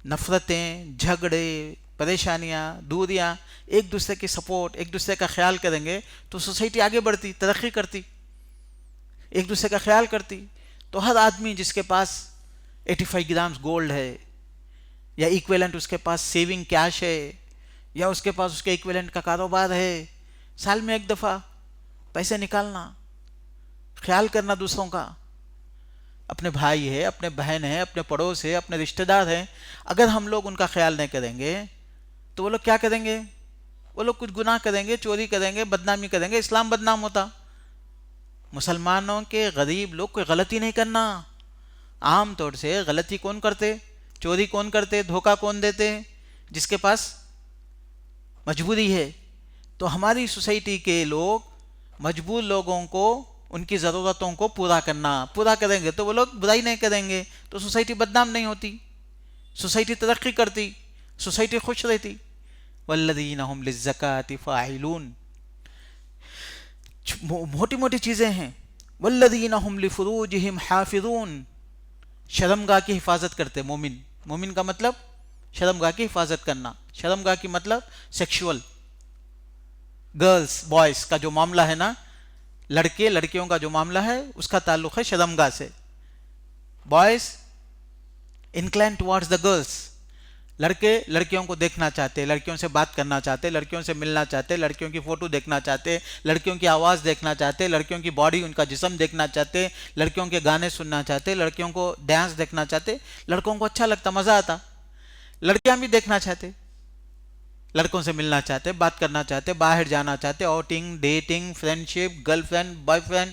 نفرتیں، جھگڑے، پریشانیاں، دوریاں، ایک دوسرے کی سپورٹ، ایک دوسرے کا خیال کریں گے تو سوسائٹی آگے بڑھتی، ترقی کرتی، ایک دوسرے کا خیال کرتی. تو ہر آدمی جس کے پاس 85 گرامز گولڈ ہے، یا ایکویلنٹ اس کے پاس سیونگ کیش ہے، یا اس کے پاس اس کے ایکویلنٹ کا کاروبار ہے، سال میں 1 دفعہ پیسے نکالنا، خیال کرنا دوسروں کا. اپنے بھائی ہے، اپنے بہن ہے، اپنے پڑوس ہے، اپنے رشتہ دار ہیں، اگر ہم لوگ ان کا خیال نہیں کریں گے تو وہ لوگ کیا کریں گے؟ وہ لوگ کچھ گناہ کریں گے، چوری کریں گے، بدنامی کریں گے، اسلام بدنام ہوتا. مسلمانوں کے غریب لوگ کوئی غلطی نہیں کرنا. عام طور سے غلطی کون کرتے؟ چوری کون کرتے؟ دھوکہ کون دیتے؟ جس کے پاس مجبوری ہے. تو ہماری سوسائٹی کے لوگ مجبور لوگوں کو ان کی ضرورتوں کو پورا کریں گے تو وہ لوگ برائی نہیں کریں گے، تو سوسائٹی بدنام نہیں ہوتی، سوسائٹی ترقی کرتی، سوسائٹی خوش رہتی۔ والذین هم للزکاة فاعلون، موٹی موٹی چیزیں ہیں۔ والذین هم لفروجهم حافظون، شرمگاہ کی حفاظت کرتے مومن۔ مومن کا مطلب شرمگاہ کی حفاظت کرنا، شرمگاہ کی مطلب سیکشول، گرلز بوائز کا جو معاملہ ہے نا، لڑکے لڑکیوں کا جو معاملہ ہے اس کا تعلق ہے شرمگاہ سے۔ Boys incline towards the girls, لڑکے لڑکیوں کو دیکھنا چاہتے، لڑکیوں سے بات کرنا چاہتے، لڑکیوں سے ملنا چاہتے، لڑکیوں کی فوٹو دیکھنا چاہتے، لڑکیوں کی آواز دیکھنا چاہتے، لڑکیوں کی باڈی، ان کا جسم دیکھنا چاہتے، لڑکیوں کے گانے سننا چاہتے، لڑکیوں کو ڈانس دیکھنا چاہتے۔ لڑکوں کو اچھا لگتا، مزہ آتا، لڑکیاں بھی دیکھنا چاہتے، لڑکوں سے ملنا چاہتے، بات کرنا چاہتے، باہر جانا چاہتے، آؤٹنگ، ڈیٹنگ، فرینڈ شپ، گرل فرینڈ، بوائے فرینڈ۔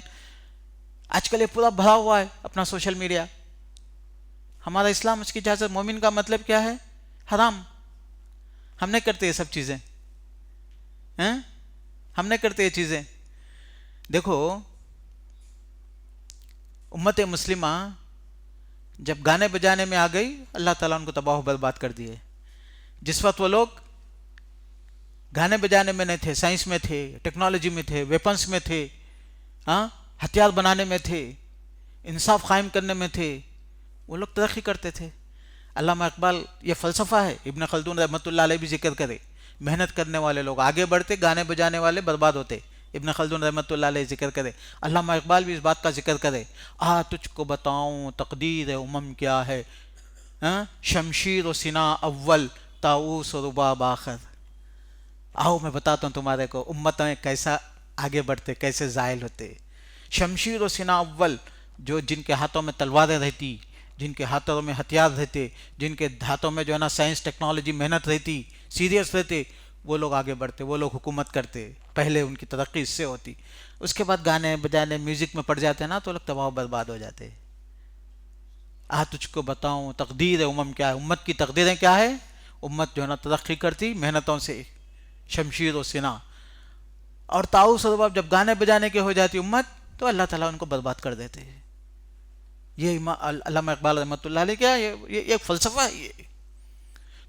آج کل یہ پورا بھرا ہوا ہے اپنا سوشل میڈیا۔ ہمارا اسلام اس کی اجازت، مومن کا مطلب کیا ہے؟ حرام۔ ہم نہیں کرتے یہ سب چیزیں، ہم نہیں کرتے یہ چیزیں۔ دیکھو امت مسلمہ جب گانے بجانے میں آ گئی، اللہ تعالیٰ ان کو تباہ و برباد کر دیے۔ جس وقت وہ لوگ گانے بجانے میں نہیں تھے، سائنس میں تھے، ٹیکنالوجی میں تھے، ویپنس میں تھے، ہتھیار بنانے میں تھے، انصاف قائم کرنے میں تھے، وہ لوگ ترقی کرتے تھے۔ علامہ اقبال، یہ فلسفہ ہے، ابن خلدون رحمۃ اللہ علیہ بھی ذکر کرے، محنت کرنے والے لوگ آگے بڑھتے، گانے بجانے والے برباد ہوتے، ابن خلدون رحمۃ اللہ علیہ ذکر کرے، علامہ اقبال بھی اس بات کا ذکر کرے۔ تجھ کو بتاؤں تقدیر امم کیا ہے، شمشیر و سنا اول، طاؤس و رباب آخر۔ آؤ میں بتاتا ہوں تمہارے کو امتیں کیسا آگے بڑھتے، کیسے زائل ہوتے۔ شمشیر و سنا اول، جو جن کے ہاتھوں میں تلواریں رہتی، جن کے ہاتھوں میں ہتھیار رہتے، جن کے ہاتھوں میں جو ہے نا سائنس ٹیکنالوجی محنت رہتی، سیریس رہتے، وہ لوگ آگے بڑھتے، وہ لوگ حکومت کرتے، پہلے ان کی ترقی اس سے ہوتی۔ اس کے بعد گانے بجانے میوزک میں پڑ جاتے نا تو لوگ تباہ و برباد ہو جاتے۔ تجھ کو بتاؤں تقدیر امم کیا ہے، امت کی تقدیریں کیا ہے؟ امت جو ہے نا ترقی کرتی محنتوں سے، شمشیر و سنا، اور طاؤس و رباب جب گانے بجانے کے ہو جاتی امت تو اللہ تعالیٰ ان کو برباد کر دیتے۔ یہ علامہ اقبال رحمۃ اللہ علیہ کیا یہ ایک فلسفہ ہے یہ۔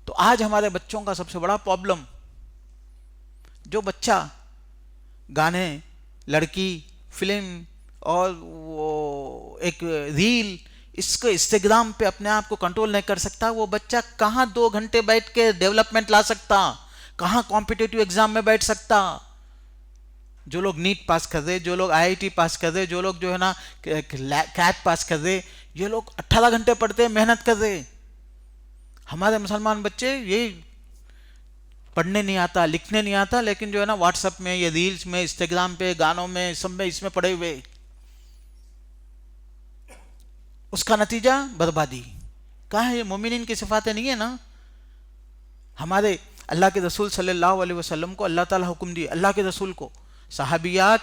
تو آج ہمارے بچوں کا سب سے بڑا پرابلم، جو بچہ گانے، لڑکی، فلم اور وہ ایک ریل، اس کو انسٹاگرام پہ اپنے آپ کو کنٹرول نہیں کر سکتا، وہ بچہ کہاں 2 گھنٹے بیٹھ کے ڈیولپمنٹ لا سکتا، کہاں کمپٹیٹیو ایگزام میں بیٹھ سکتا۔ جو لوگ نیٹ پاس کر رہے، جو لوگ IIT پاس کر رہے، جو لوگ جو ہے نا کیٹ پاس کر رہے، یہ لوگ 18 گھنٹے پڑھتے، محنت کر رہے۔ ہمارے مسلمان بچے یہ پڑھنے نہیں آتا، لکھنے نہیں آتا، لیکن جو ہے نا واٹس ایپ میں، یہ ریلز میں، انسٹاگرام پہ، گانوں میں، سب میں، اس میں پڑے ہوئے۔ اس کا نتیجہ بربادی۔ کہاں ہے یہ؟ مومنین کی صفاتیں نہیں ہے نا۔ ہمارے اللہ کے رسول صلی اللہ علیہ وسلم کو اللہ تعالیٰ حکم دی، اللہ کے رسول کو، صحابیات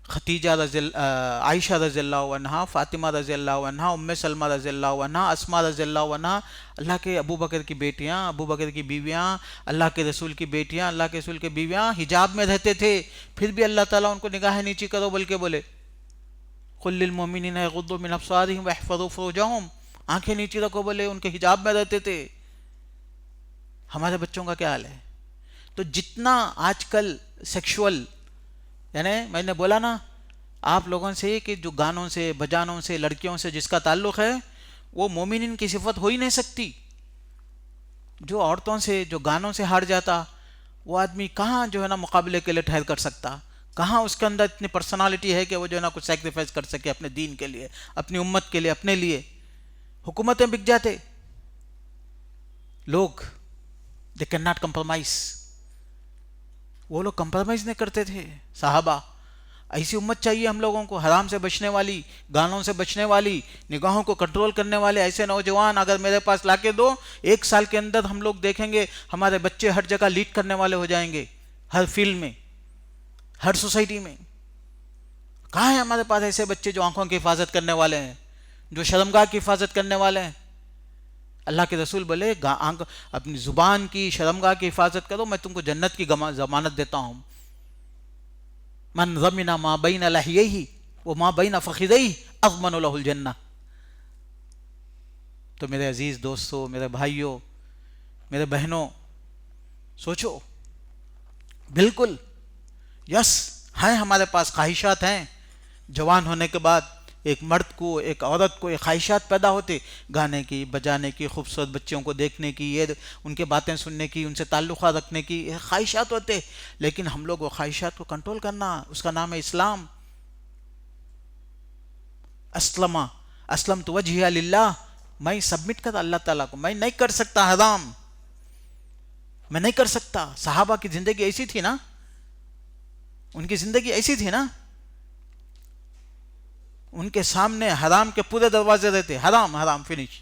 خدیجہ عائشہ رضی اللہ عنہا، فاطمہ رضی اللہ عنہا، ام سلمہ رضی اللہ عنہا، اسماء رضی اللہ عنہا، اللہ کے ابو بکر کی بیٹیاں، ابو بکر کی بیویاں، اللہ کے رسول کی بیٹیاں، اللہ کے رسول کی بیویاں حجاب میں رہتے تھے، پھر بھی اللہ تعالیٰ ان کو نگاہ نیچی کرو بلکہ بولے قل للمؤمنین یغضوا من ابصارہم واحفظوا فروجہم، آنکھیں نیچی رکھو، بولے ان کے حجاب میں رہتے تھے۔ ہمارے بچوں کا کیا حال ہے؟ تو جتنا آج کل سیکشول، یعنی میں نے بولا نا آپ لوگوں سے کہ جو گانوں سے، بجانوں سے، لڑکیوں سے جس کا تعلق ہے وہ مومنین کی صفت ہو ہی نہیں سکتی۔ جو عورتوں سے، جو گانوں سے ہار جاتا، وہ آدمی کہاں جو ہے نا مقابلے کے لیے ٹھہر کر سکتا؟ کہاں اس کے اندر اتنی پرسنالٹی ہے کہ وہ جو ہے نا کچھ سیکریفائس کر سکے اپنے دین کے لیے، اپنی امت کے لیے، اپنے لیے؟ حکومتیں بک جاتے لوگ، دے کین ناٹ کمپرومائز، وہ لوگ کمپرومائز نہیں کرتے تھے صحابہ۔ ایسی امت چاہیے ہم لوگوں کو، حرام سے بچنے والی، گانوں سے بچنے والی، نگاہوں کو کنٹرول کرنے والے ایسے نوجوان اگر میرے پاس لا کے دو، 1 سال کے اندر ہم لوگ دیکھیں گے ہمارے بچے ہر جگہ لیڈ کرنے والے ہو جائیں گے، ہر فیلڈ میں، ہر سوسائٹی میں۔ کہاں ہیں ہمارے پاس ایسے بچے جو آنکھوں کی حفاظت کرنے والے ہیں، جو شرمگاہ کی حفاظت کرنے والے ہیں؟ اللہ کے رسول بولے اپنی زبان کی، شرمگاہ کی حفاظت کرو، میں تم کو جنت کی ضمانت دیتا ہوں۔ من ضمن ما بین لحییہ وما بین فخذیہ اضمن لہ الجنہ. تو میرے عزیز دوستوں، میرے بھائیوں، میرے بہنوں، سوچو. بالکل یس ہیں، ہمارے پاس خواہشات ہیں. جوان ہونے کے بعد ایک مرد کو، ایک عورت کو ایک خواہشات پیدا ہوتے، گانے کی، بجانے کی، خوبصورت بچوں کو دیکھنے کی، یہ ان کے باتیں سننے کی، ان سے تعلقات رکھنے کی خواہشات ہوتے. لیکن ہم لوگ وہ خواہشات کو کنٹرول کرنا، اس کا نام ہے اسلام. اسلمت وجہی للہ، میں سبمٹ کرتا اللہ تعالیٰ کو. میں نہیں کر سکتا حرام، میں نہیں کر سکتا. صحابہ کی زندگی ایسی تھی نا، ان کی زندگی ایسی تھی نا، ان کے سامنے حرام کے پورے دروازے رہتے، حرام حرام فنش.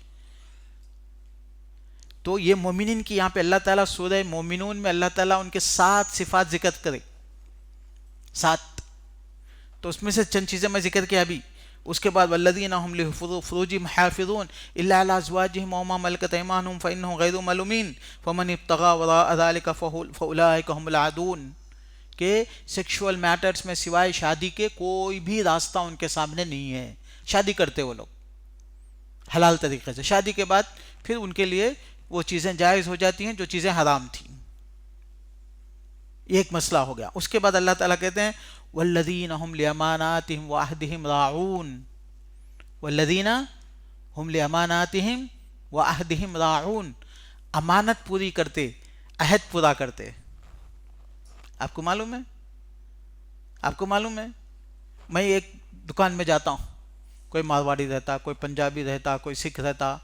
تو یہ مومنین کی یہاں پہ اللہ تعالیٰ سورہ مومنون میں اللہ تعالیٰ ان کے 7 صفات ذکر کرے، 7. تو اس میں سے چند چیزیں میں ذکر کیا ابھی. اس کے بعد والذین هم لفروجهم حافظون الا على ازواجهم وما ملكت ايمانهم فانهم غیر ملومین فمن ابتغى وراء ذلك فاولئک هم العادون. کہ سیکشول میٹرز میں سوائے شادی کے کوئی بھی راستہ ان کے سامنے نہیں ہے. شادی کرتے وہ لوگ حلال طریقے سے، شادی کے بعد پھر ان کے لیے وہ چیزیں جائز ہو جاتی ہیں جو چیزیں حرام تھیں. یہ ایک مسئلہ ہو گیا. اس کے بعد اللہ تعالیٰ کہتے ہیں والذین هم لاماناتهم وعہدهم راعون، والذین هم لاماناتهم وعہدهم راعون، امانت پوری کرتے، عہد پورا کرتے. آپ کو معلوم ہے، آپ کو معلوم ہے، میں ایک دکان میں جاتا ہوں، کوئی مارواڑی رہتا، کوئی پنجابی رہتا، کوئی سکھ رہتا،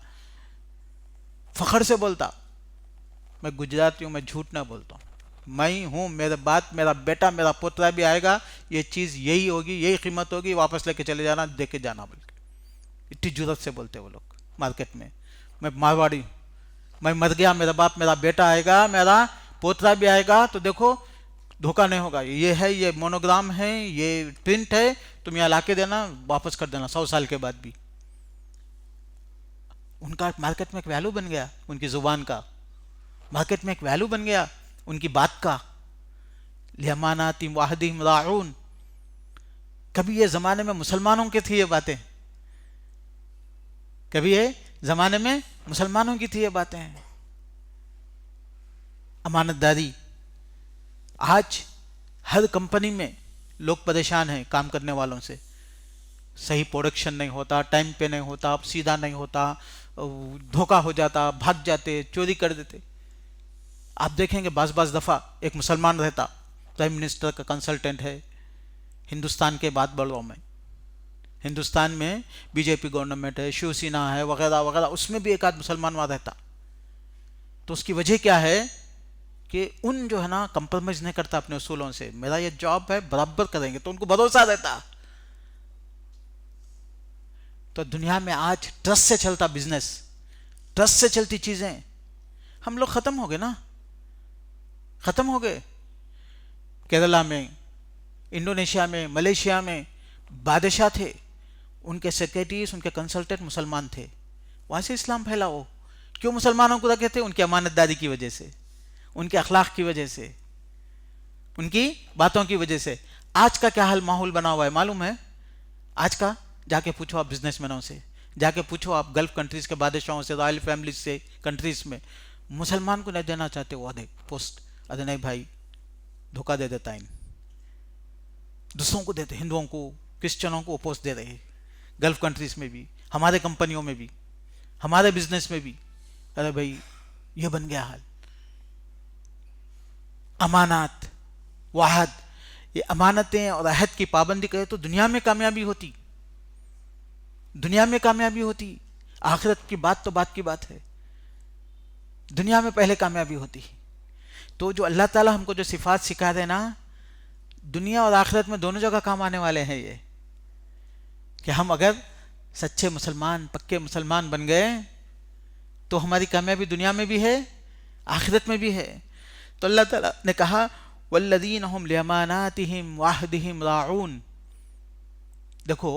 فخر سے بولتا میں گجراتی ہوں، میں جھوٹ نہ بولتا ہوں، میں ہوں، میرے بات، میرا بیٹا، میرا پوترا بھی آئے گا، یہ چیز یہی ہوگی، یہی قیمت ہوگی، واپس لے کے چلے جانا، دے کے جانا. بلکہ اتنی جرت سے بولتے وہ لوگ مارکیٹ میں. میں مارواڑی ہوں، میں مر گیا، میرا باپ، میرا بیٹا آئے گا، میرا پوترا بھی آئے گا، تو دیکھو دھوکہ نہیں ہوگا، یہ ہے، یہ مونوگرام ہے، یہ پرنٹ ہے، تم یہاں لا کے دینا، واپس کر دینا 100 سال کے بعد بھی. ان کا مارکیٹ میں ایک ویلو بن گیا، ان کی زبان کا مارکیٹ میں ایک ویلو بن گیا، ان کی بات کا. لِأَمَانَاتِهِمْ وَعَهْدِهِمْ رَاعُونَ. کبھی یہ زمانے میں مسلمانوں کی تھی یہ باتیں، کبھی یہ زمانے میں مسلمانوں کی تھی یہ باتیں. امانت داری. آج ہر کمپنی میں لوگ پریشان ہیں کام کرنے والوں سے. صحیح پروڈکشن نہیں ہوتا، ٹائم پہ نہیں ہوتا، سیدھا نہیں ہوتا، دھوکہ ہو جاتا، بھاگ جاتے، چوری کر دیتے. آپ دیکھیں گے بعض دفعہ ایک مسلمان رہتا، پرائم منسٹر کا کنسلٹنٹ ہے ہندوستان کے بات بڑوں میں، ہندوستان میں بی جے پی گورنمنٹ ہے، شیو سینا ہے، وغیرہ وغیرہ، اس میں بھی ایک آدھ مسلمان وہاں رہتا. تو اس کی وجہ کیا ہے کہ ان جو ہے نا کمپرومائز نہیں کرتا اپنے اصولوں سے. میرا یہ جاب ہے، برابر کریں گے، تو ان کو بھروسہ رہتا. تو دنیا میں آج ٹرسٹ سے چلتا بزنس، ٹرسٹ سے چلتی چیزیں. ہم لوگ ختم ہو گئے نا، ختم ہو گئے. کیرلا میں، انڈونیشیا میں، ملیشیا میں بادشاہ تھے، ان کے سیکریٹریز، ان کے کنسلٹنٹ مسلمان تھے. وہاں سے اسلام پھیلا. وہ کیوں مسلمانوں کو رکھے تھے؟ ان کی امانت داری کی وجہ سے، ان کے اخلاق کی وجہ سے، ان کی باتوں کی وجہ سے. آج کا کیا حال ماحول بنا ہوا ہے معلوم ہے؟ آج کا جا کے پوچھو آپ بزنس مینوں سے، جا کے پوچھو آپ گلف کنٹریز کے بادشاہوں سے، رائل فیملیز سے، کنٹریز میں مسلمان کو نہیں دینا چاہتے وہ عہدے پوسٹ. ارے نہیں بھائی، دھوکہ دے دیتا ہے، دوسروں کو دیتے، ہندوؤں کو، کرسچنوں کو پوسٹ دے رہے گلف کنٹریز میں بھی، ہمارے کمپنیوں میں بھی، ہمارے بزنس میں بھی. ارے بھائی یہ بن گیا حال. امانات، وعہد، یہ امانتیں اور عہد کی پابندی کرے تو دنیا میں کامیابی ہوتی، دنیا میں کامیابی ہوتی. آخرت کی بات تو بات کی بات ہے، دنیا میں پہلے کامیابی ہوتی. تو جو اللہ تعالیٰ ہم کو جو صفات سکھا دے نا، دنیا اور آخرت میں دونوں جگہ کام آنے والے ہیں. یہ کہ ہم اگر سچے مسلمان، پکے مسلمان بن گئے تو ہماری کامیابی دنیا میں بھی ہے، آخرت میں بھی ہے. تو اللہ تعالیٰ نے کہا والذین هم لاماناتهم وعہدهم راعون. دیکھو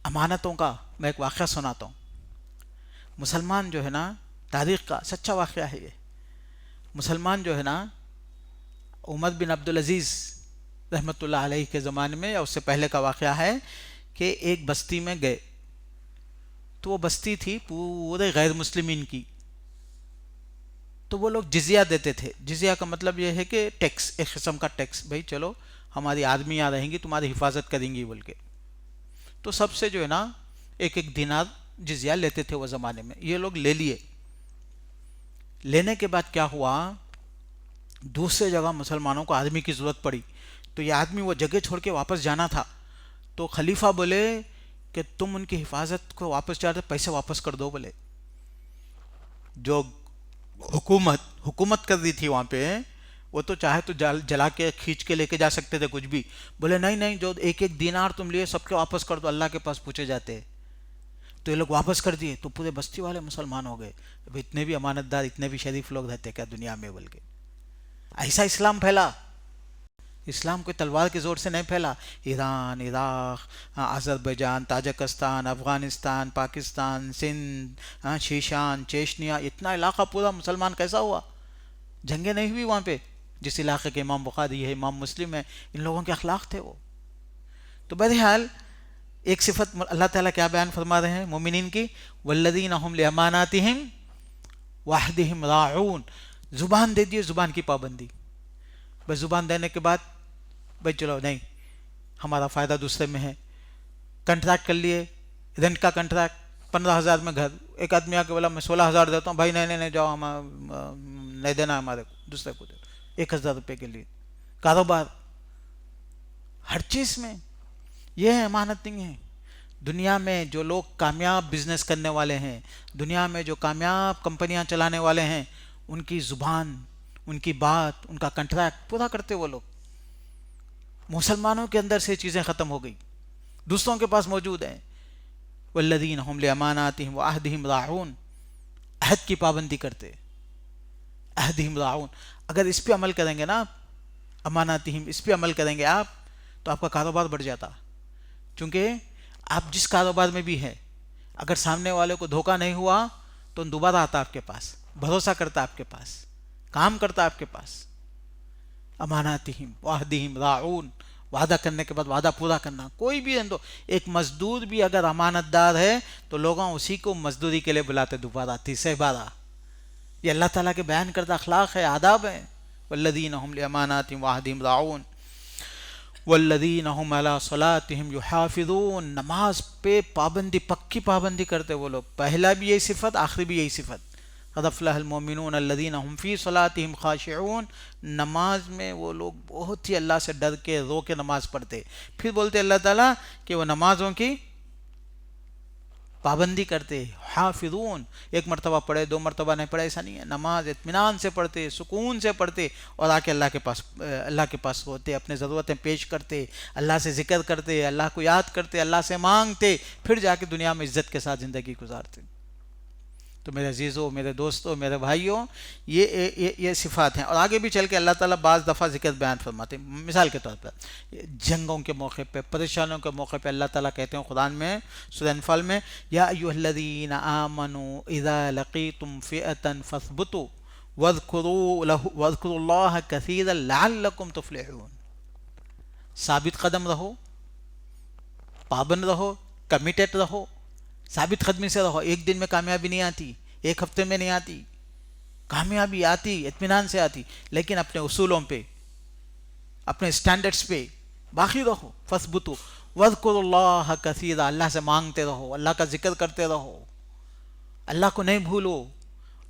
امانتوں کا میں ایک واقعہ سناتا ہوں. مسلمان جو ہے نا، تاریخ کا سچا واقعہ ہے یہ. مسلمان جو ہے نا، عمر بن عبدالعزیز رحمۃ اللہ علیہ کے زمانے میں یا اس سے پہلے کا واقعہ ہے کہ ایک بستی میں گئے، تو وہ بستی تھی پورے غیر مسلمین کی، تو وہ لوگ جزیہ دیتے تھے. جزیہ کا مطلب یہ ہے کہ ٹیکس، ایک قسم کا ٹیکس، بھائی چلو ہماری آدمی یہاں رہیں گی، تمہاری حفاظت کریں گی بول کے. تو سب سے جو ہے نا ایک ایک دینار جزیہ لیتے تھے وہ زمانے میں. یہ لوگ لے لیے. لینے کے بعد کیا ہوا، دوسرے جگہ مسلمانوں کو آدمی کی ضرورت پڑی، تو یہ آدمی وہ جگہ چھوڑ کے واپس جانا تھا. تو خلیفہ بولے کہ تم ان کی حفاظت کو واپس جا رہے، پیسے واپس کر دو. بولے جو حکومت کر رہی تھی وہاں پہ، وہ تو چاہے تو جلا کے کھینچ کے لے کے جا سکتے تھے کچھ بھی. بولے نہیں نہیں، جو ایک ایک دینار تم لیے سب کے واپس کر دو، اللہ کے پاس پوچھے جاتے. تو یہ لوگ واپس کر دیے، تو پورے بستی والے مسلمان ہو گئے. اب اتنے بھی امانت دار، اتنے بھی شریف لوگ رہتے کیا دنیا میں بول کے. ایسا اسلام پھیلا. اسلام کوئی تلوار کے زور سے نہیں پھیلا. ایران، عراق، آذربائیجان، تاجکستان، افغانستان، پاکستان، سندھ، شیشان، چیچنیا، اتنا علاقہ پورا مسلمان کیسا ہوا؟ جنگیں نہیں ہوئی وہاں پہ. جس علاقے کے امام بخاری ہے، امام مسلم ہے، ان لوگوں کے اخلاق تھے وہ. تو بہرحال ایک صفت اللہ تعالیٰ کیا بیان فرما رہے ہیں مومنین کی، والذین هم لاماناتہم وعہدہم راعون. زبان دے دیے، زبان کی پابندی. بس زبان دینے کے بعد بھائی چلو نہیں، ہمارا فائدہ دوسرے میں ہے. کنٹریکٹ کر لیے، رینٹ کا کنٹریکٹ، 15,000 میں گھر. ایک آدمی آ کے بولا میں 16,000 دیتا ہوں. بھائی نہیں نہیں جاؤ، ہم نہیں دینا ہمارے کو، دوسرے کو دے. 1,000 روپے کے لیے کاروبار، ہر چیز میں یہ امانت نہیں ہے. دنیا میں جو لوگ کامیاب بزنس کرنے والے ہیں، دنیا میں جو کامیاب کمپنیاں چلانے والے ہیں، ان کی زبان، ان کی بات، ان کا کنٹریکٹ پورا کرتے وہ لوگ. مسلمانوں کے اندر سے چیزیں ختم ہو گئی، دوسروں کے پاس موجود ہیں. والذین هم لاماناتہم وعہدہم راعون. عہد کی پابندی کرتے، عہدہم راعون. اگر اس پہ عمل کریں گے نا، اماناتہم، اس پہ عمل کریں گے آپ، تو آپ کا کاروبار بڑھ جاتا. چونکہ آپ جس کاروبار میں بھی ہیں، اگر سامنے والے کو دھوکہ نہیں ہوا تو دوبارہ آتا آپ کے پاس، بھروسہ کرتا آپ کے پاس، کام کرتا آپ کے پاس. اماناتہم وعہدہم راعون. وعدہ کرنے کے بعد وعدہ پورا کرنا. کوئی بھی اندو، ایک مزدور بھی اگر امانت دار ہے تو لوگ اسی کو مزدوری کے لیے بلاتے دوبارہ، تیسرے بارہ. یہ اللہ تعالیٰ کے بیان کردہ اخلاق ہے، آداب ہیں. والذین هم لاماناتہم وعہدہم راعون والذین هم علی صلاتہم یحافظون. نماز پہ پابندی، پکی پابندی کرتے وہ لوگ. پہلا بھی یہی صفت، آخری بھی یہی صفت. قد افلح المؤمنون الذین هم فی صلاتہم خاشعون. نماز میں وہ لوگ بہت ہی اللہ سے ڈر کے رو کے نماز پڑھتے. پھر بولتے اللہ تعالیٰ کہ وہ نمازوں کی پابندی کرتے. حافظون، ایک مرتبہ پڑھے، 2 مرتبہ نہیں پڑھے، ایسا نہیں ہے. نماز اطمینان سے پڑھتے، سکون سے پڑھتے، اور آ کے اللہ کے پاس ہوتے، اپنے ضرورتیں پیش کرتے، اللہ سے ذکر کرتے، اللہ کو یاد کرتے، اللہ سے مانگتے، پھر جا کے دنیا میں عزت کے ساتھ زندگی گزارتے. تو میرے عزیزوں، میرے دوستوں، میرے بھائیوں، یہ صفات ہیں. اور آگے بھی چل کے اللہ تعالیٰ بعض دفعہ ذکر بیان فرماتے ہیں. مثال کے طور پر جنگوں کے موقع پہ، پریشانیوں کے موقع پہ اللہ تعالیٰ کہتے ہیں قرآن میں سورہ انفال میں، یا ایھا الذین آمنوا اذا لقیتم فئۃ فاثبتوا واذکروا اللہ کثیرا لعلکم تفلحون. ثابت قدم رہو، پابند رہو، کمیٹڈ رہو. ثابت قدمی سے رہو. ایک دن میں کامیابی نہیں آتی، ایک ہفتے میں نہیں آتی. کامیابی آتی اطمینان سے آتی، لیکن اپنے اصولوں پہ، اپنے سٹینڈرڈز پہ باقی رہو. فثبتوا واذکروا اللہ کثیرا. اللہ سے مانگتے رہو، اللہ کا ذکر کرتے رہو، اللہ کو نہیں بھولو.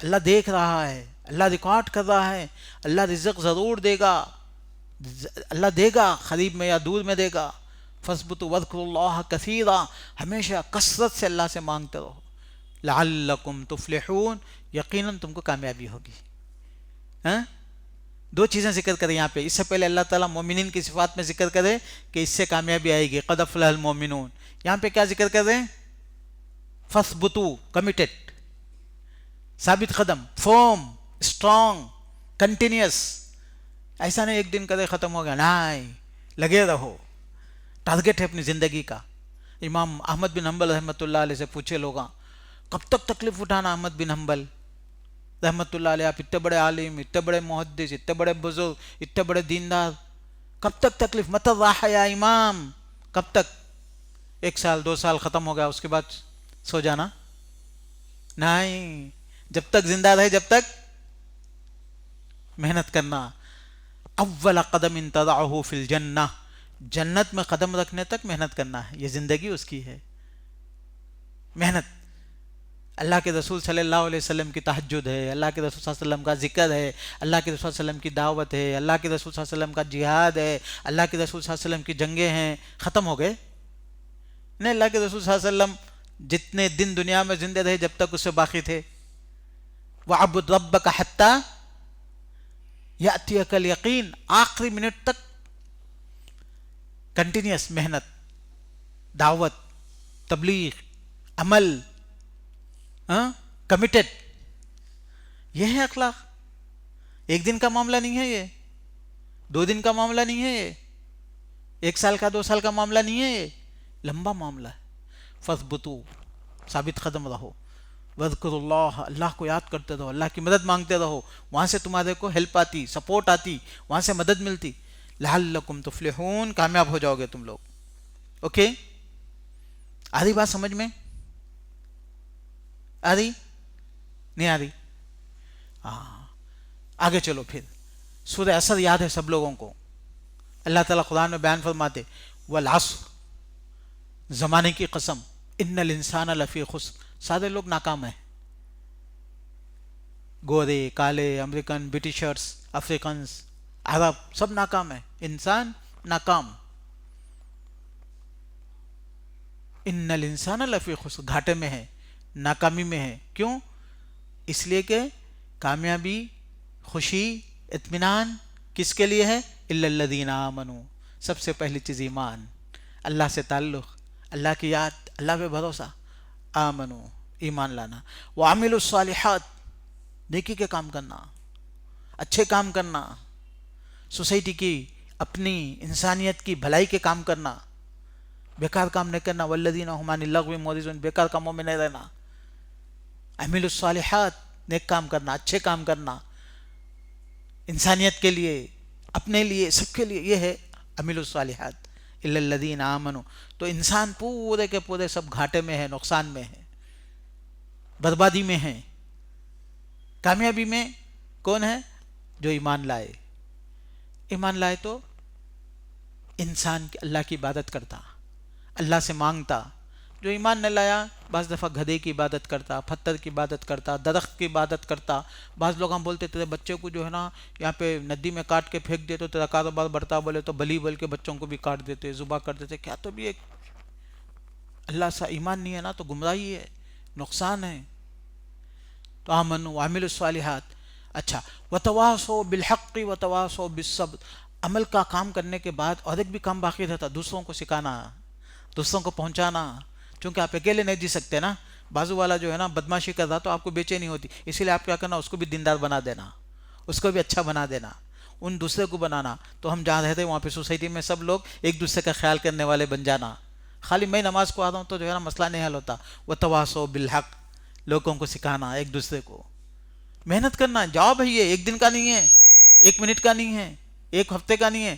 اللہ دیکھ رہا ہے، اللہ ریکارڈ کر رہا ہے. اللہ رزق ضرور دے گا، اللہ دے گا، قریب میں یا دور میں دے گا. فثبتوا واذکروا اللہ کثیرا. ہمیشہ کثرت سے اللہ سے مانگتے رہو. لعلکم تفلحون. یقیناً تم کو کامیابی ہوگی. 2 چیزیں ذکر کریں یہاں پہ. اس سے پہلے اللہ تعالیٰ مومنین کی صفات میں ذکر کرے کہ اس سے کامیابی آئے گی. قد افلح المؤمنون. یہاں پہ کیا ذکر کر رہے ہیں؟ فثبتوا، کمیٹڈ، ثابت قدم، فرم، اسٹرانگ، کنٹینیوس. ایسا نہیں ایک دن کرے ختم ہو گیا، نہیں، لگے رہو. ٹارگٹ ہے اپنی زندگی کا. امام احمد بن حنبل رحمۃ اللہ علیہ سے پوچھے لوگاں، کب تک تکلیف اٹھانا احمد بن حنبل رحمۃ اللہ علیہ؟ آپ اتنے بڑے عالم، اتنے بڑے محدث، اتنے بڑے بزرگ، اتنے بڑے دیندار، کب تک تکلیف؟ مت راحہ یا امام، کب تک؟ 1 سال 2 سال ختم ہو گیا اس کے بعد سو جانا؟ نہیں، جب تک زندہ رہے جب تک محنت کرنا. اول قدم تضعه فی الجنہ، جنت میں قدم رکھنے تک محنت کرنا ہے. یہ زندگی اس کی ہے، محنت. اللہ کے رسول صلی اللہ علیہ وسلم کی تہجد ہے، اللہ کے رسول صلی اللہ علیہ وسلم کا ذکر ہے، اللہ کے رسول صلی اللہ علیہ وسلم کی دعوت ہے، اللہ کے رسول صلی اللہ علیہ وسلم کا جہاد ہے، اللہ کے رسول صلی اللہ علیہ وسلم کی جنگیں ہیں. ختم ہو گئے؟ نہیں، اللہ کے رسول صلی اللہ علیہ وسلم جتنے دن دنیا میں زندہ رہے جب تک اس سے باقی تھے. وَعْبُدْ رَبَّكَ حَتَّى يَأْتِيَكَ الْيَقِينُ، آخری منٹ تک کنٹینیوس محنت، دعوت، تبلیغ، عمل، کمیٹڈ. یہ ہے اخلاق. ایک دن کا معاملہ نہیں ہے، یہ 2 دن کا معاملہ نہیں ہے، یہ 1 سال کا 2 سال کا معاملہ نہیں ہے، یہ لمبا معاملہ ہے. فَاثْبُتُوا، ثابت قدم رہو. وَاذْكُرُوا اللَّهَ، اللہ کو یاد کرتے رہو، اللہ کی مدد مانگتے رہو. وہاں سے تمہارے کو ہیلپ آتی، سپورٹ آتی، وہاں سے مدد ملتی. لَعَلَّكُمْ تُفْلِحُونَ، کامیاب ہو جاؤ گے تم لوگ. اوکے، آدھی بات سمجھ میں آ رہی؟ نہیں آ رہی؟ آگے چلو پھر. سورہ عصر یاد ہے سب لوگوں کو. اللہ تعالیٰ قرآن میں بیان فرماتے والعصر، زمانے کی قسم، ان الانسان لفی خسر، سارے لوگ ناکام ہیں. گورے، کالے، امریکن، برٹشرز، افریقنز، عرب، سب ناکام ہیں. انسان ناکام. ان الانسان لفی خسر، گھاٹے میں ہے، ناکامی میں ہے. کیوں؟ اس لیے کہ کامیابی، خوشی، اطمینان کس کے لیے ہے؟ الا الذین آمنوا، سب سے پہلی چیز ایمان، اللہ سے تعلق، اللہ کی یاد، اللہ پہ بھروسہ. آمنو، ایمان لانا. وعملوا الصالحات، نیکی کے کام کرنا، اچھے کام کرنا، سوسائٹی کی، اپنی، انسانیت کی بھلائی کے کام کرنا، بیکار کام نہیں کرنا. والذین هم عن اللغو معرضون، بیکار کاموں میں نہیں رہنا. عملوا الصالحات، نیک کام کرنا، اچھے کام کرنا، انسانیت کے لیے، اپنے لیے، سب کے لیے. یہ ہے عملوا الصالحات. الا الذین آمنوا. تو انسان پورے کے پورے سب گھاٹے میں ہے، نقصان میں ہے، بربادی میں ہے. کامیابی میں کون ہے؟ جو ایمان لائے. ایمان لائے تو انسان اللہ کی عبادت کرتا، اللہ سے مانگتا. جو ایمان نہ لایا بعض دفعہ گدھے کی عبادت کرتا، پتھر کی عبادت کرتا، درخت کی عبادت کرتا. بعض لوگ ہم بولتے تیرے بچے کو جو ہے نا یہاں پہ ندی میں کاٹ کے پھینک دے تو تیرا کاروبار بڑھتا. بولے تو بلی بول کے بچوں کو بھی کاٹ دیتے، ذبح کر دیتے. کیا تو بھی ایک اللہ سا ایمان نہیں ہے نا، تو گمراہی ہے، نقصان ہے. تو آمنوا وعملوا الصالحات. اچھا، وتواصوا بالحق وتواصوا بالصبر. عمل کا کام کرنے کے بعد اور ایک بھی کام باقی رہتا، دوسروں کو سکھانا، دوسروں کو پہنچانا. چونکہ آپ اکیلے نہیں جی سکتے نا. بازو والا جو ہے نا بدماشی کر رہا تو آپ کو بے چینی ہوتی، اسی لیے آپ کیا کرنا، اس کو بھی دیندار بنا دینا، اس کو بھی اچھا بنا دینا، ان دوسرے کو بنانا. تو ہم جہاں رہتے وہاں پہ سوسائٹی میں سب لوگ ایک دوسرے کا خیال کرنے والے بن جانا. خالی میں نماز کو آتا ہوں تو جو ہے نا مسئلہ نہیں حل ہوتا. وتواصوا بالحق، لوگوں کو سکھانا، ایک دوسرے کو محنت کرنا. جواب ہے یہ، ایک دن کا نہیں ہے، 1 منٹ کا نہیں ہے، 1 ہفتے کا نہیں ہے.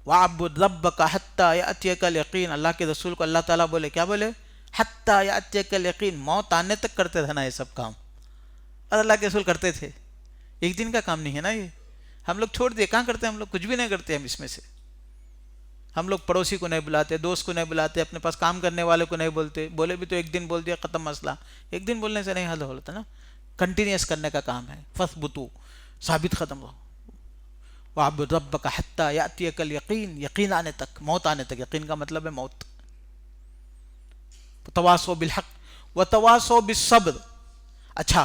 وَاعْبُدْ رَبَّكَ حَتَّى يَأْتِيَكَ الْيَقِينُ. اللہ کے رسول کو اللہ تعالیٰ بولے، کیا بولے؟ حَتَّى يَأْتِيَكَ الْيَقِينُ، موت آنے تک کرتے رہنا یہ سب کام. اور اللہ کے رسول کرتے تھے. ایک دن کا کام نہیں ہے نا یہ. ہم لوگ چھوڑ دیے، کہاں کرتے ہیں ہم لوگ؟ کچھ بھی نہیں کرتے ہم اس میں سے. ہم لوگ پڑوسی کو نہیں بلاتے، دوست کو نہیں بلاتے، اپنے پاس کام کرنے والے کو نہیں بولتے. بولے بھی تو ایک دن بول دیا، ختم مسئلہ. ایک دن بولنے سے نہیں حل ہوتا نا، کنٹینیوس کرنے کا کام ہے. فَاثْبُتُوا، ثابت قدم رہو. وَاعْبُدْ رَبَّكَ حَتَّى يَأْتِيَكَ الْيَقِينُ، یقین آنے تک، موت آنے تک. یقین کا مطلب ہے موت. تواصوا بالحق وتواصوا بالصبر. اچھا،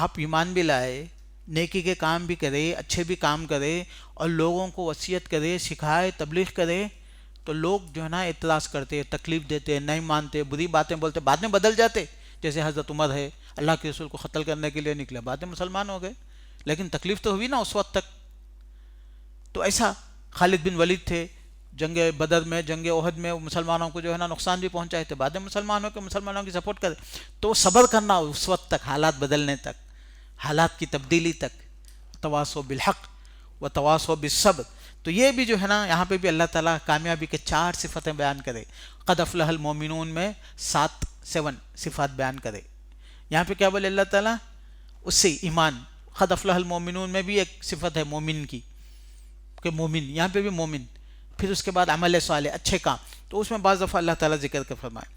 آپ ایمان بھی لائے، نیکی کے کام بھی کرے، اچھے بھی کام کرے، اور لوگوں کو وصیت کرے، سکھائے، تبلیغ کرے، تو لوگ جو ہے نا اعتراض کرتے، تکلیف دیتے، نہیں مانتے، بری باتیں بولتے، بعد میں بدل جاتے. جیسے حضرت عمر ہے، اللہ کے رسول کو قتل کرنے کے لیے نکلے، بعد میں مسلمان ہو گئے، لیکن تکلیف تو ہوئی نا اس وقت تک. تو ایسا خالد بن ولید تھے، جنگ بدر میں، جنگ احد میں مسلمانوں کو جو ہے نا نقصان بھی پہنچائے تھے، بعد میں مسلمان ہو کے مسلمانوں کی سپورٹ کرے. تو صبر کرنا اس وقت تک، حالات بدلنے تک، حالات کی تبدیلی تک. تواصوا بالحق وتواصوا بالصبر. تو یہ بھی جو ہے نا یہاں پہ بھی اللہ تعالیٰ کامیابی کے 4 صفتیں بیان کرے. قد افلح المومنون میں 7 صفات بیان کرے. یہاں پہ کیا بولے اللہ تعالیٰ؟ اس سے ایمان. قد افلح المومنون میں بھی ایک صفت ہے مومن کی کہ مومن، یہاں پہ بھی مومن. پھر اس کے بعد عمل صالح، اچھے کام. تو اس میں بعض دفعہ اللہ تعالیٰ ذکر کر فرمائے.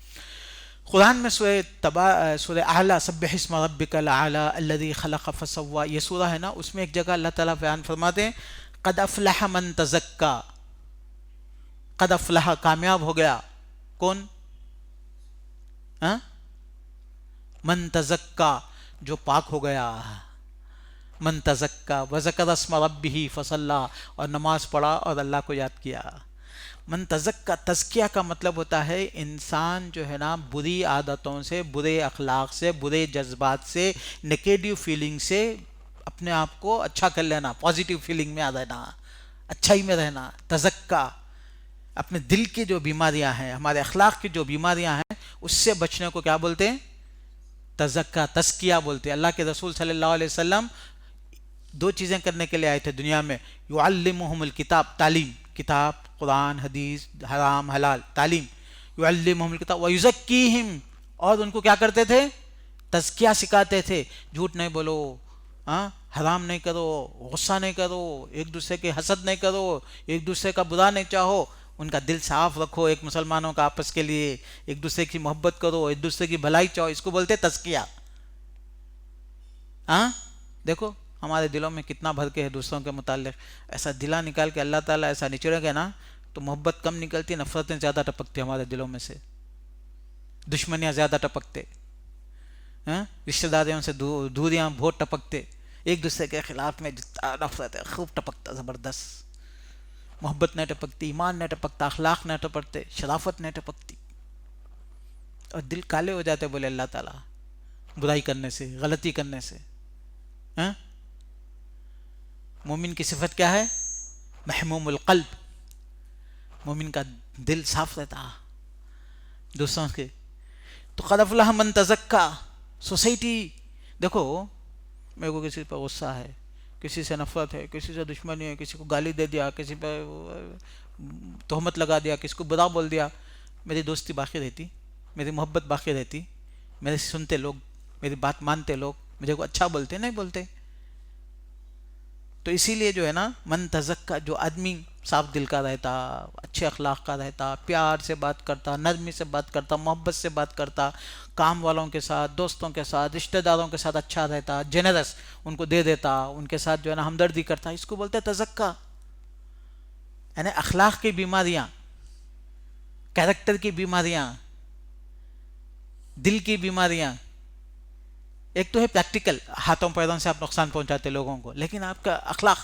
قرآن میں سورہ اعلیٰ سبح اسم ربک الاعلیٰ الذی خلق فسوی، یہ سورہ ہے نا، اس میں ایک جگہ اللہ تعالیٰ بیان فرماتے ہیں قد افلح من تزکا. قد افلح، کامیاب ہو گیا کون؟ من تزکا، جو پاک ہو گیا. من تزکا وذکر اسم ربہ فصلی، اور نماز پڑھا اور اللہ کو یاد کیا. من تزکا، تزکیہ کا مطلب ہوتا ہے انسان جو ہے نا بری عادتوں سے، برے اخلاق سے، برے جذبات سے، نگیٹو فیلنگ سے اپنے آپ کو اچھا کر لینا، پازیٹیو فیلنگ میں آ رہنا، اچھائی میں رہنا. تزکا، اپنے دل کی جو بیماریاں ہیں، ہمارے اخلاق کی جو بیماریاں ہیں، اس سے بچنے کو کیا بولتے ہیں؟ تزکا، تزکیہ بولتے ہیں. اللہ کے رسول صلی اللہ علیہ وسلم 2 چیزیں کرنے کے لیے آئے تھے دنیا میں. یعلمہم الکتاب، تعلیم، کتاب، قرآن، حدیث، حرام حلال، تعلیم. یعلمہم الکتاب ویزکیہم، اور ان کو کیا کرتے تھے؟ تزکیہ سکھاتے تھے. جھوٹ نہیں بولو، حرام نہیں کرو، غصہ نہیں کرو، ایک دوسرے کے حسد نہیں کرو، ایک دوسرے کا برا نہیں چاہو، ان کا دل صاف رکھو، ایک مسلمانوں کا آپس کے لیے ایک دوسرے کی محبت کرو، ایک دوسرے کی بھلائی چاہو. اس کو بولتے تزکیہ. دیکھو ہمارے دلوں میں کتنا بھر کے ہے دوسروں کے متعلق. ایسا دلا نکال کے اللہ تعالیٰ ایسا نچڑے گا نا تو محبت کم نکلتی، نفرتیں زیادہ ٹپکتی ہمارے دلوں میں سے، دشمنیاں زیادہ ٹپکتے، رشتہ داریوں سے دوریاں بہت ٹپکتے، ایک دوسرے کے خلاف میں جتنا نفرت ہے خوب ٹپکتا، زبردست. محبت نہیں ٹپکتی، ایمان نہیں ٹپکتا، اخلاق نہیں ٹپکتے، شرافت نہیں ٹپکتی، اور دل کالے ہو جاتے بولے اللہ تعالیٰ برائی کرنے سے، غلطی کرنے سے. مومن کی صفت کیا ہے؟ محموم القلب. مومن کا دل صاف رہتا دوسروں کے. تو قد افلح من تزکا. سوسائٹی دیکھو، میرے کو کسی پہ غصہ ہے، کسی سے نفرت ہے، کسی سے دشمنی ہے، کسی کو گالی دے دیا، کسی پہ تہمت لگا دیا، کسی کو برا بول دیا، میری دوستی باقی رہتی، میری محبت باقی رہتی، میرے سنتے لوگ، میری بات مانتے لوگ، مجھے کو اچھا بولتے نہیں بولتے. تو اسی لیے جو ہے نا من تزکا، جو آدمی صاف دل کا رہتا، اچھے اخلاق کا رہتا، پیار سے بات کرتا، نرمی سے بات کرتا، محبت سے بات کرتا، کام والوں کے ساتھ، دوستوں کے ساتھ، رشتہ داروں کے ساتھ اچھا رہتا، جنرس ان کو دے دیتا، ان کے ساتھ جو ہے نا ہمدردی کرتا، اس کو بولتے ہیں تزکا. یعنی اخلاق کی بیماریاں، کیریکٹر کی بیماریاں، دل کی بیماریاں. ایک تو ہے پریکٹیکل، ہاتھوں پیروں سے آپ نقصان پہنچاتے لوگوں کو، لیکن آپ کا اخلاق.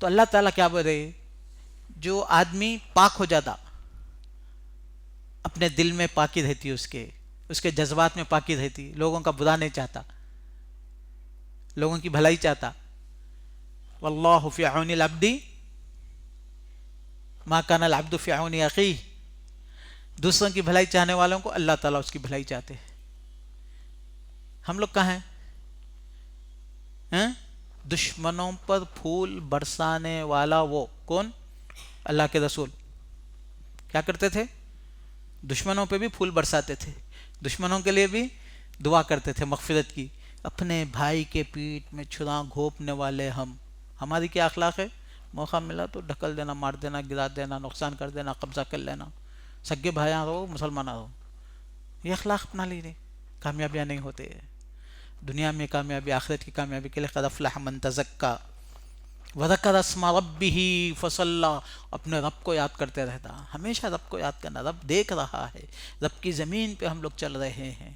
تو اللہ تعالیٰ کیا بول رہے؟ جو آدمی پاک ہو جاتا، اپنے دل میں پاکی رہتی، اس کے جذبات میں پاکی رہتی، لوگوں کا برا نہیں چاہتا، لوگوں کی بھلائی چاہتا. واللہ فی عون العبد ما کان العبد فی عون اخیہ. دوسروں کی بھلائی چاہنے والوں کو اللہ تعالیٰ اس کی بھلائی چاہتے ہیں. ہم لوگ کہاں ہیں؟ دشمنوں پر پھول برسانے والا وہ کون؟ اللہ کے رسول کیا کرتے تھے؟ دشمنوں پہ بھی پھول برساتے تھے، دشمنوں کے لیے بھی دعا کرتے تھے مغفرت کی. اپنے بھائی کے پیٹھ میں چھرا گھونپنے والے ہماری کیا اخلاق ہے؟ موقع ملا تو ڈھکل دینا، مار دینا، گرا دینا، نقصان کر دینا، قبضہ کر لینا، سگے بھائیاں رہو، مسلمان رہو. یہ اخلاق اپنا لیجیے. کامیابیاں نہیں ہوتے دنیا میں، کامیابی آخرت کی کامیابی کے لیے. قد افلح من تزکا وذکر اسم ربہ فصلی. اپنے رب کو یاد کرتے رہتا، ہمیشہ رب کو یاد کرنا. رب دیکھ رہا ہے، رب کی زمین پہ ہم لوگ چل رہے ہیں،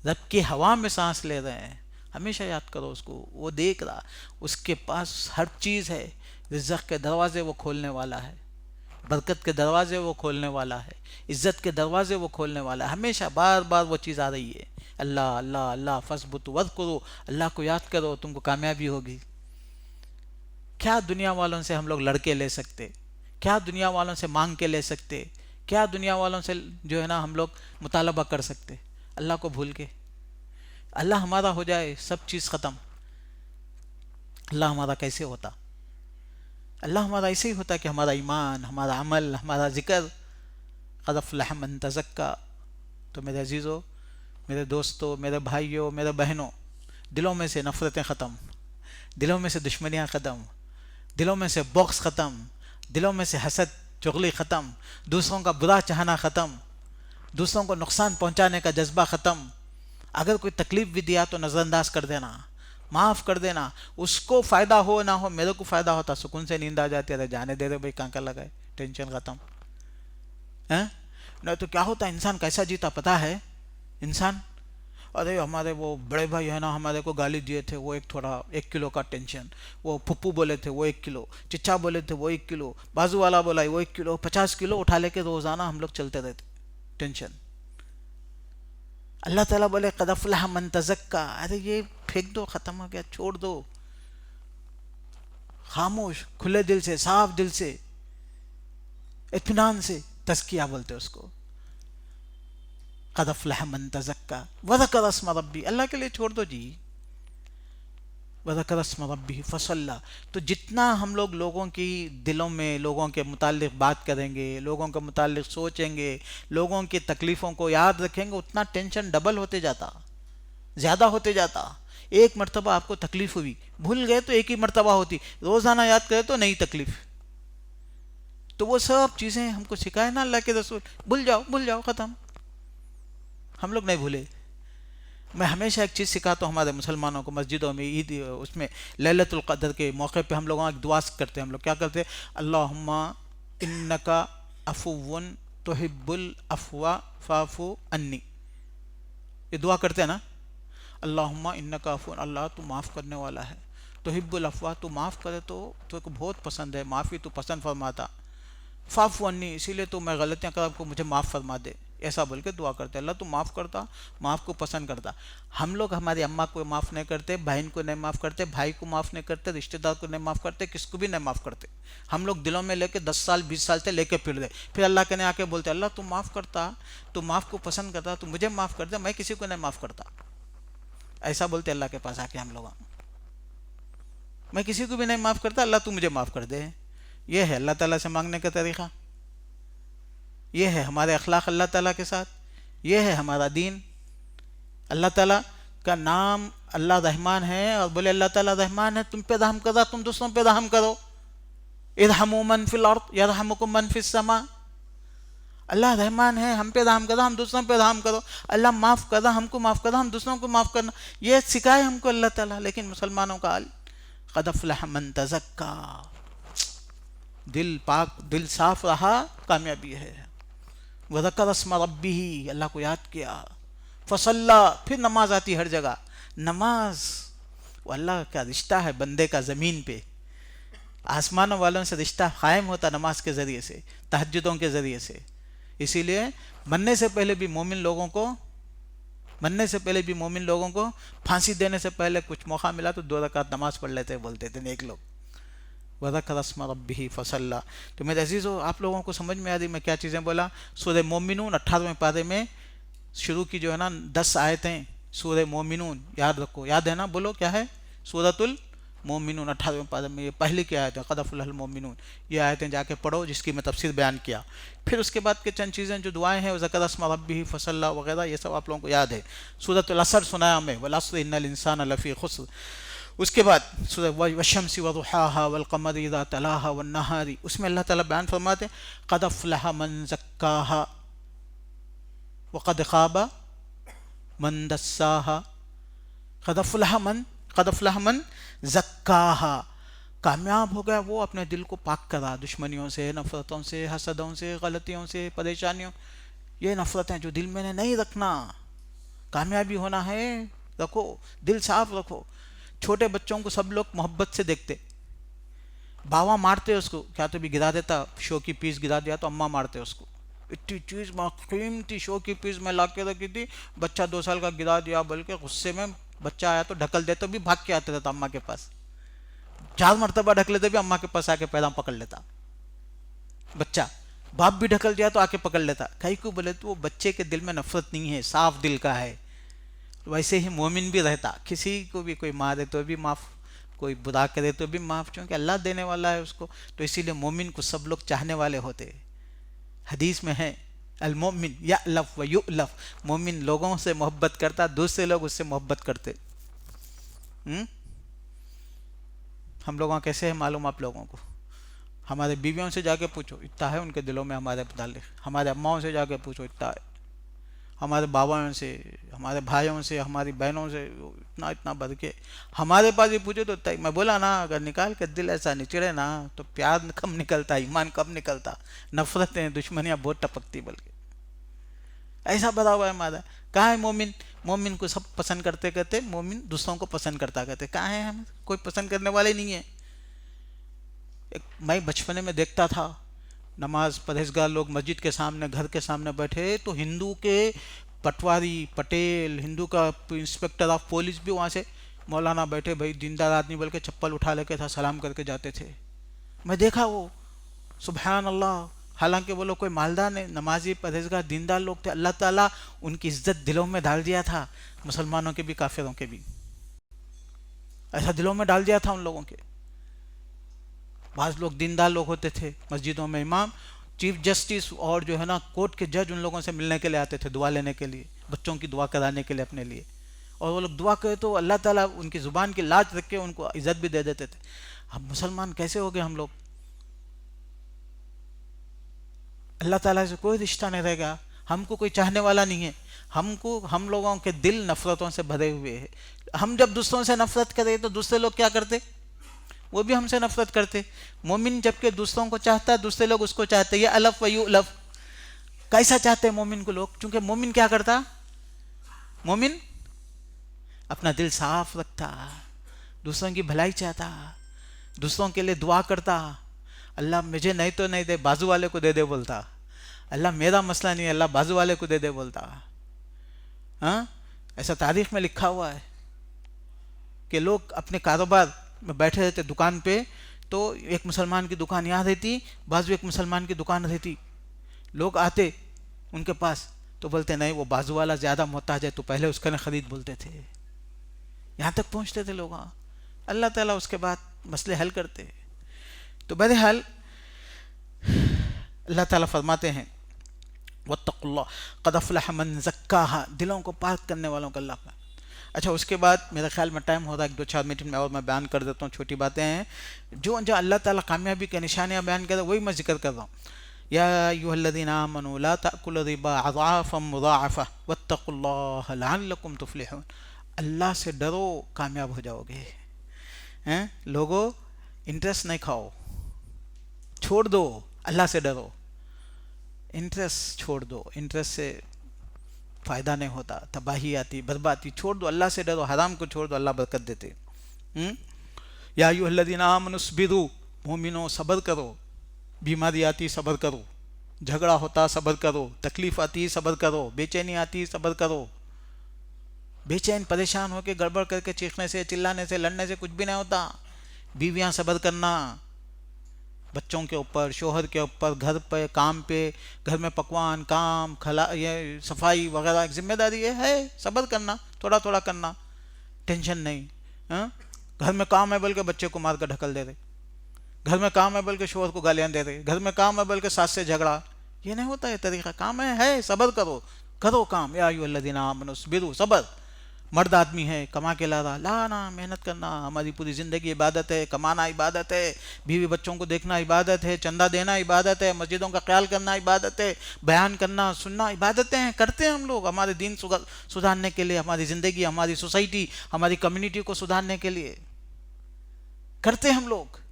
رب کی ہوا میں سانس لے رہے ہیں. ہمیشہ یاد کرو اس کو، وہ دیکھ رہا، اس کے پاس ہر چیز ہے. رزق کے دروازے وہ کھولنے والا ہے، برکت کے دروازے وہ کھولنے والا ہے، عزت کے دروازے وہ کھولنے والا ہے. ہمیشہ بار بار وہ چیز آ رہی ہے. اللہ اللہ اللہ فاثبتوا واذکروا. اللہ کو یاد کرو، تم کو کامیابی ہوگی. کیا دنیا والوں سے ہم لوگ لڑ کے لے سکتے؟ کیا دنیا والوں سے مانگ کے لے سکتے؟ کیا دنیا والوں سے جو ہے نا ہم لوگ مطالبہ کر سکتے؟ اللہ کو بھول کے. اللہ ہمارا ہو جائے سب چیز ختم. اللہ ہمارا کیسے ہوتا؟ اللہ ہمارا ایسے ہی ہوتا ہے کہ ہمارا ایمان، ہمارا عمل، ہمارا ذکر، قد افلح من تزکا. تو میرے عزیزوں، میرے دوستوں، میرے بھائیوں، میرے بہنوں، دلوں میں سے نفرتیں ختم، دلوں میں سے دشمنیاں ختم، دلوں میں سے بغض ختم، دلوں میں سے حسد چغلی ختم، دوسروں کا برا چاہنا ختم، دوسروں کو نقصان پہنچانے کا جذبہ ختم. اگر کوئی تکلیف بھی دیا تو نظر انداز کر دینا، معاف کر دینا. اس کو فائدہ ہو نہ ہو، میرے کو فائدہ ہوتا، سکون سے نیند آ جاتی ہے، جانے دے رہے بھائی، کہاں کا لگائے، ٹینشن ختم. نہیں تو کیا ہوتا ہے، انسان کیسا جیتا پتا ہے؟ انسان، ارے ہمارے وہ بڑے بھائی ہے نا، ہمارے کو گالی دیے تھے، وہ ایک تھوڑا 1 کلو کا ٹینشن، وہ پھپھو بولے تھے وہ 1 کلو، چچا بولے تھے وہ 1 کلو، بازو والا بولا وہ 1 کلو، 50 کلو اٹھا لے کے روزانہ ہم لوگ چلتے رہتے، ٹینشن. اللہ تعالیٰ بولے قد افلح من تزکا، ارے یہ پھینک دو، ختم ہو گیا، چھوڑ دو، خاموش، کھلے دل سے، صاف دل سے، اطمینان سے تزکیہ بولتے اس کو. قد افلح من تزکا وذکر اسم ربی، اللہ کے لیے چھوڑ دو جی. وذکر اسم ربی فصلی. تو جتنا ہم لوگ لوگوں کی دلوں میں لوگوں کے متعلق بات کریں گے، لوگوں کے متعلق سوچیں گے، لوگوں کی تکلیفوں کو یاد رکھیں گے، اتنا ٹینشن ڈبل ہوتے جاتا، زیادہ ہوتے جاتا. ایک مرتبہ آپ کو تکلیف ہوئی، بھول گئے تو ایک ہی مرتبہ ہوتی، روزانہ یاد کرے تو نئی تکلیف. تو وہ سب چیزیں ہم کو سکھائے نا اللہ کے رسول، بھول جاؤ، بھول جاؤ، ختم. ہم لوگ نہیں بھولے. میں ہمیشہ ایک چیز سکھاتا ہوں ہمارے مسلمانوں کو، مسجدوں میں عید، اس میں لیلۃ القدر کے موقع پہ ہم لوگوں ایک دعا کرتے ہیں. ہم لوگ کیا کرتے ہیں؟ اللہم انکا عفو تحب العفو فاعف عنی. یہ دعا کرتے ہیں نا، اللہم انکا عفو، اللہ تو معاف کرنے والا ہے، تحب العفو، تو معاف کرے تو کو بہت پسند ہے، معافی تو پسند فرماتا، فاعف عنی، اسی لیے تو میں غلطیاں کروں کو مجھے معاف فرما دے. ایسا بول کے دعا کرتے، اللہ تو معاف کرتا، معاف کو پسند کرتا. ہم لوگ ہماری اماں کو معاف نہیں کرتے، بہن کو نہیں معاف کرتے، بھائی کو معاف نہیں کرتے، رشتہ دار کو نہیں معاف کرتے، کس کو بھی نہیں معاف کرتے. ہم لوگ دلوں میں لے کے 10 سال 20 سال سے لے کے پھر دے، پھر اللہ کے نے آ کے بولتے اللہ تو معاف کرتا، تو معاف کو پسند کرتا، تو مجھے معاف کر دے، میں کسی کو نہیں معاف کرتا. ایسا بولتے اللہ کے پاس آ کے ہم لوگ، میں کسی کو بھی نہیں معاف کرتا، اللہ تو مجھے معاف کر دے. یہ ہے اللہ تعالیٰ سے مانگنے کا طریقہ، یہ ہے ہمارے اخلاق اللہ تعالیٰ کے ساتھ، یہ ہے ہمارا دین. اللہ تعالیٰ کا نام اللہ رحمان ہے، اور بولے اللہ تعالیٰ رحمان ہے، تم پہ رحم کرا، تم دوسروں پہ رحم کرو. ارحموا من فی الارض یرحمکم من فی السماء. اللہ رحمان ہے، ہم پہ رحم کرا، ہم دوسروں پہ رحم کرو. اللہ معاف کرا، ہم کو معاف کرا، ہم دوسروں کو معاف کرنا. یہ سکھائے ہم کو اللہ تعالیٰ. لیکن مسلمانوں کا حال قد افلح من تزکا، دل پاک، دل صاف رہا، کامیابی ہے. وذکر اسم ربہ، اللہ کو یاد کیا، فصلی، پھر نماز آتی ہر جگہ. نماز وہ اللہ کا رشتہ ہے بندے کا زمین پہ، آسمانوں والوں سے رشتہ قائم ہوتا نماز کے ذریعے سے، تہجدوں کے ذریعے سے. اسی لیے مرنے سے پہلے بھی مومن لوگوں کو پھانسی دینے سے پہلے کچھ موقع ملا تو 2 رکعت نماز پڑھ لیتے، بولتے تھے نیک لوگ. وذکر اسم ربہ فصلی. تو میرے عزیزو، آپ لوگوں کو سمجھ میں آ رہی میں کیا چیزیں بولا؟ سورہ مومنون 18ویں پارے میں شروع کی جو ہے نا 10 آیتیں، سورہ مومنون یاد رکھو، یاد ہے نا؟ بولو کیا ہے؟ سورۃ المومنون 18ویں پارے میں یہ پہلی کی آیت ہے، قد افلح المومنون. یہ آیتیں جا کے پڑھو، جس کی میں تفسیر بیان کیا. پھر اس کے بعد کے چند چیزیں جو دعائیں ہیں، ذکر اسم ربہ فصلی وغیرہ، یہ سب آپ لوگوں کو یاد ہے. سورۃ العصر سنایا ہمیں، والعصر ان الانسان لفی خسر. اس کے بعد سورہ والشمس وضحاها والقمر اذا تلاها والنہار، اس میں اللہ تعالیٰ بیان فرماتے قد افلح من زکاها وقد خاب من دساها. قد افلح من زکاها، کامیاب ہو گیا وہ اپنے دل کو پاک کرا دشمنیوں سے، نفرتوں سے، حسدوں سے، غلطیوں سے، پریشانیوں. یہ نفرتیں جو دل میں نے نہیں رکھنا. کامیابی ہونا ہے، رکھو، دل صاف رکھو. چھوٹے بچوں کو سب لوگ محبت سے دیکھتے، باوا مارتے اس کو، کیا تو بھی گرا دیتا، شو کی پیس گرا دیا تو اماں مارتے اس کو. اتنی چیز قیمتی شو کی پیس میں لا کے رکھی تھی، بچہ 2 سال کا گرا دیا، بلکہ غصے میں بچہ آیا تو ڈھکل دیتا، بھی بھاگ کے آتا رہتا اماں کے پاس، 4 مرتبہ ڈھک لیتے بھی اماں کے پاس آ کے پیرام پکڑ لیتا بچہ. باپ بھی ڈھکل دیا تو آ کے پکڑ لیتا. کہیں کو بولے تو وہ بچے کے دل میں نفرت نہیں ہے، صاف دل کا ہے. ویسے ہی مومن بھی رہتا، کسی کو بھی کوئی مارے تو بھی معاف کوئی برا کرے تو بھی معاف، چونکہ اللہ دینے والا ہے اس کو، تو اسی لیے مومن کو سب لوگ چاہنے والے ہوتے. حدیث میں ہے المومن یألف و یؤلف، مومن لوگوں سے محبت کرتا، دوسرے لوگ اس سے محبت کرتے. ہم لوگوں کیسے ہے معلوم آپ لوگوں کو؟ ہمارے بیویوں سے جا کے پوچھو، اتنا ہے ان کے دلوں میں ہمارے متعلق. ہمارے اماؤں سے جا کے پوچھو، اتنا ہے. ہمارے باباؤں سے، ہمارے بھائیوں سے، ہماری بہنوں سے اتنا اتنا بڑھ کے ہمارے پاس بھی پوچھو تو اتنا ہی. میں بولا نا، اگر نکال کے دل ایسا نچڑے نا تو پیار کم نکلتا، ایمان کم نکلتا، نفرتیں دشمنیاں بہت ٹپکتی. بلکہ ایسا بڑا ہوا ہے ہمارا. کہاں ہے مومن؟ مومن کو سب پسند کرتے کرتے مومن دوسروں کو پسند کرتا کرتے. کہاں ہے؟ ہم کوئی پسند کرنے والے نہیں ہے. میں بچپنے میں دیکھتا تھا نماز پرہیزگار لوگ مسجد کے سامنے، گھر کے سامنے بیٹھے تو ہندو کے پٹواری، پٹیل، ہندو کا انسپیکٹر آف پولیس بھی وہاں سے، مولانا بیٹھے بھائی دیندار آدمی، بلکہ چپل اٹھا لے کے تھا، سلام کر کے جاتے تھے. میں دیکھا وہ، سبحان اللہ. حالانکہ وہ لوگ کوئی مالدار نہیں، نمازی پرہیزگار دیندار لوگ تھے. اللہ تعالیٰ ان کی عزت دلوں میں ڈال دیا تھا، مسلمانوں کے بھی کافروں کے بھی ایسا دلوں میں ڈال دیا تھا ان لوگوں کے. بعض لوگ دیندار لوگ ہوتے تھے مسجدوں میں، امام، چیف جسٹس اور جو ہے نا کورٹ کے جج ان لوگوں سے ملنے کے لیے آتے تھے، دعا لینے کے لیے، بچوں کی دعا کرانے کے لیے اپنے لیے. اور وہ لوگ دعا کرے تو اللہ تعالیٰ ان کی زبان کی لاج رکھ کے ان کو عزت بھی دے دیتے تھے. ہم مسلمان کیسے ہو گئے ہم لوگ؟ اللہ تعالیٰ سے کوئی رشتہ نہیں رہے گا، ہم کو کوئی چاہنے والا نہیں ہے. ہم لوگوں کے دل نفرتوں سے بھرے ہوئے ہیں. ہم جب دوسروں سے نفرت کریں تو دوسرے لوگ کیا کرتے؟ وہ بھی ہم سے نفرت کرتے. مومن جبکہ دوسروں کو چاہتا ہے، دوسرے لوگ اس کو چاہتے. یہ الف و یؤلف. کیسا چاہتے ہیں مومن کو لوگ؟ چونکہ مومن کیا کرتا؟ مومن اپنا دل صاف رکھتا، دوسروں کی بھلائی چاہتا، دوسروں کے لیے دعا کرتا. اللہ مجھے نہیں تو نہیں دے، بازو والے کو دے دے بولتا. اللہ میرا مسئلہ نہیں ہے، اللہ بازو والے کو دے دے بولتا. ہاں، ایسا تاریخ میں لکھا ہوا ہے کہ لوگ اپنے کاروبار میں بیٹھے رہتے دکان پہ، تو ایک مسلمان کی دکان یہاں رہتی، بازو ایک مسلمان کی دکان رہتی. لوگ آتے ان کے پاس تو بولتے نہیں وہ بازو والا زیادہ محتاج ہے تو پہلے اس کا نہ خرید بولتے تھے. یہاں تک پہنچتے تھے لوگ. اللہ تعالیٰ اس کے بعد مسئلے حل کرتے. تو بہرحال اللہ تعالیٰ فرماتے ہیں واتقوا اللہ قد افلح من زکاہا، دلوں کو پاک کرنے والوں کا اللہ. اچھا، اس کے بعد میرے خیال میں ٹائم ہو رہا ہے، 2-4 منٹ میں اور میں بیان کر دیتا ہوں، چھوٹی باتیں ہیں جو اللہ تعالیٰ کامیابی کے نشانیاں بیان کر رہا ہے، وہی میں ذکر کر رہا ہوں. یا ایھا الذین آمنوا لا تأکلوا الربا اضعافا مضاعفہ واتقوا اللہ لعلکم تفلحون. اللہ سے ڈرو، کامیاب ہو جاؤ گے. لوگوں انٹرسٹ نہیں کھاؤ، چھوڑ دو، اللہ سے ڈرو. انٹرسٹ چھوڑ دو، انٹرسٹ سے فائدہ نہیں ہوتا، تباہی آتی، بربادی. چھوڑ دو، اللہ سے ڈرو، حرام کو چھوڑ دو، اللہ برکت دیتے. یا ایھا الذین آمنوا اصبروا، مومنوں صبر کرو. بیماری آتی صبر کرو، جھگڑا ہوتا صبر کرو، تکلیف آتی صبر کرو، بے چینی آتی صبر کرو. بے چین پریشان ہو کے گڑبڑ کر کے چیخنے سے، چلانے سے، لڑنے سے کچھ بھی نہیں ہوتا. بیویاں صبر کرنا، بچوں کے اوپر، شوہر کے اوپر، گھر پہ، کام پہ، گھر میں پکوان، کام، یہ صفائی وغیرہ ایک ذمہ داری ہے. صبر کرنا، تھوڑا تھوڑا کرنا، ٹینشن نہیں. گھر میں کام ہے بلکہ بچے کو مار کر ڈھکل دے رہے، گھر میں کام ہے بلکہ شوہر کو گالیاں دے رہے، گھر میں کام ہے بلکہ ساس سے جھگڑا. یہ نہیں ہوتا ہے طریقہ. کام ہے صبر کرو، کرو کام. یا ایھا الذین آمنوا اصبروا، صبر. مرد آدمی ہے، کما کے لا رہا، لانا، محنت کرنا. ہماری پوری زندگی عبادت ہے، کمانا عبادت ہے، بیوی بچوں کو دیکھنا عبادت ہے، چندہ دینا عبادت ہے، مسجدوں کا خیال کرنا عبادت ہے، بیان کرنا، سننا عبادتیں ہیں، کرتے ہیں ہم لوگ ہمارے دین سدھارنے کے لیے، ہماری زندگی، ہماری سوسائٹی، ہماری کمیونٹی کو سدھارنے کے لیے کرتے ہم لوگ.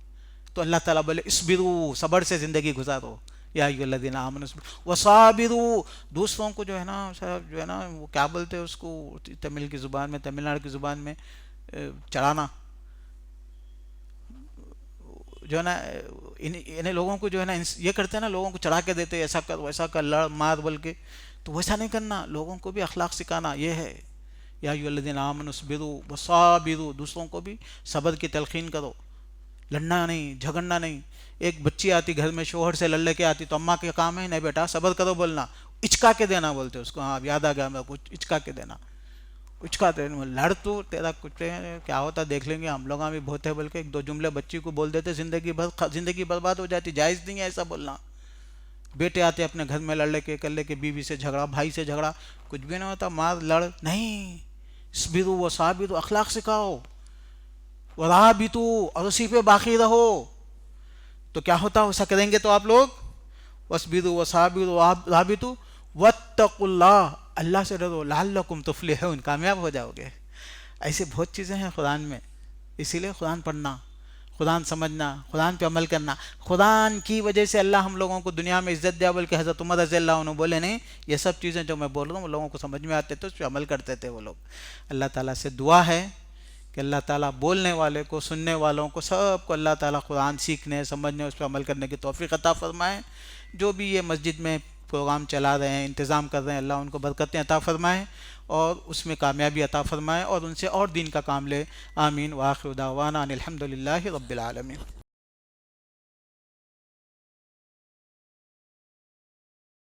تو اللہ تعالیٰ بولے اصبروا، صبر سے زندگی گزارو. یا ایھا الذین آمنوا وصابروا، دوسروں کو جو ہے نا وہ کیا بولتے ہیں اس کو تمل کی زبان میں، تمل ناڈو کی زبان میں، چڑھانا، جو ہے نا انہیں لوگوں کو جو ہے نا یہ کرتے ہیں نا، لوگوں کو چڑھا کے دیتے، ایسا کر ویسا کر، لڑ مار بول کے. تو ویسا نہیں کرنا، لوگوں کو بھی اخلاق سکھانا. یہ ہے یا ایھا الذین آمنوا اصبروا وصابروا، دوسروں کو بھی صبر کی تلقین کرو. لڑنا نہیں، جھگڑنا نہیں. ایک بچی آتی گھر میں، شوہر سے لڑ لے کے آتی تو اماں کے کام ہے نہیں بیٹا صبر کرو بولنا، اچکا کے دینا بولتے اس کو. ہاں یاد آ گیا میرے کو، اچکا کے دینا. اچکاتے ہیں، لڑ تو تیرا کچھ کیا ہوتا دیکھ لیں گے، ہم لوگ بھی بہت ہے، بلکہ ایک دو جملے بچی کو بول دیتے زندگی بھر زندگی برباد ہو جاتی، جائز نہیں ہے ایسا بولنا. بیٹے آتے اپنے گھر میں لڑ لے کے کر لے کے، بیوی سے جھگڑا، بھائی سے جھگڑا، کچھ بھی نہیں ہوتا، مار لڑ نہیں. اصبروا وصابروا، اخلاق سکھاؤ، ورابطوا، اور اسی پہ باقی رہو. تو کیا ہوتا، ایسا کریں گے تو آپ لوگ وَاصْبِرُوا وَصَابِرُوا ورابطوا واتقوا اللہ، اللہ سے ڈرو، لعلکم تفلحون، کامیاب ہو جاؤ گے. ایسے بہت چیزیں ہیں قرآن میں، اسی لیے قرآن پڑھنا، قرآن سمجھنا، قرآن پہ عمل کرنا. قرآن کی وجہ سے اللہ ہم لوگوں کو دنیا میں عزت دیا، بلکہ حضرت عمر رضی اللہ عنہ بولے نہیں، یہ سب چیزیں جو میں بول رہا ہوں وہ لوگوں کو سمجھ میں آتے تھے، اس پہ عمل کرتے تھے وہ لوگ. اللہ تعالیٰ سے دعا ہے کہ اللہ تعالیٰ بولنے والے کو، سننے والوں کو، سب کو اللہ تعالیٰ قرآن سیکھنے، سمجھنے، اس پہ عمل کرنے کی توفیق عطا فرمائے. جو بھی یہ مسجد میں پروگرام چلا رہے ہیں، انتظام کر رہے ہیں، اللہ ان کو برکتیں عطا فرمائے اور اس میں کامیابی عطا فرمائے، اور ان سے اور دین کا کام لے. آمین. وآخر دعوانا ان الحمد للہ رب العالمین.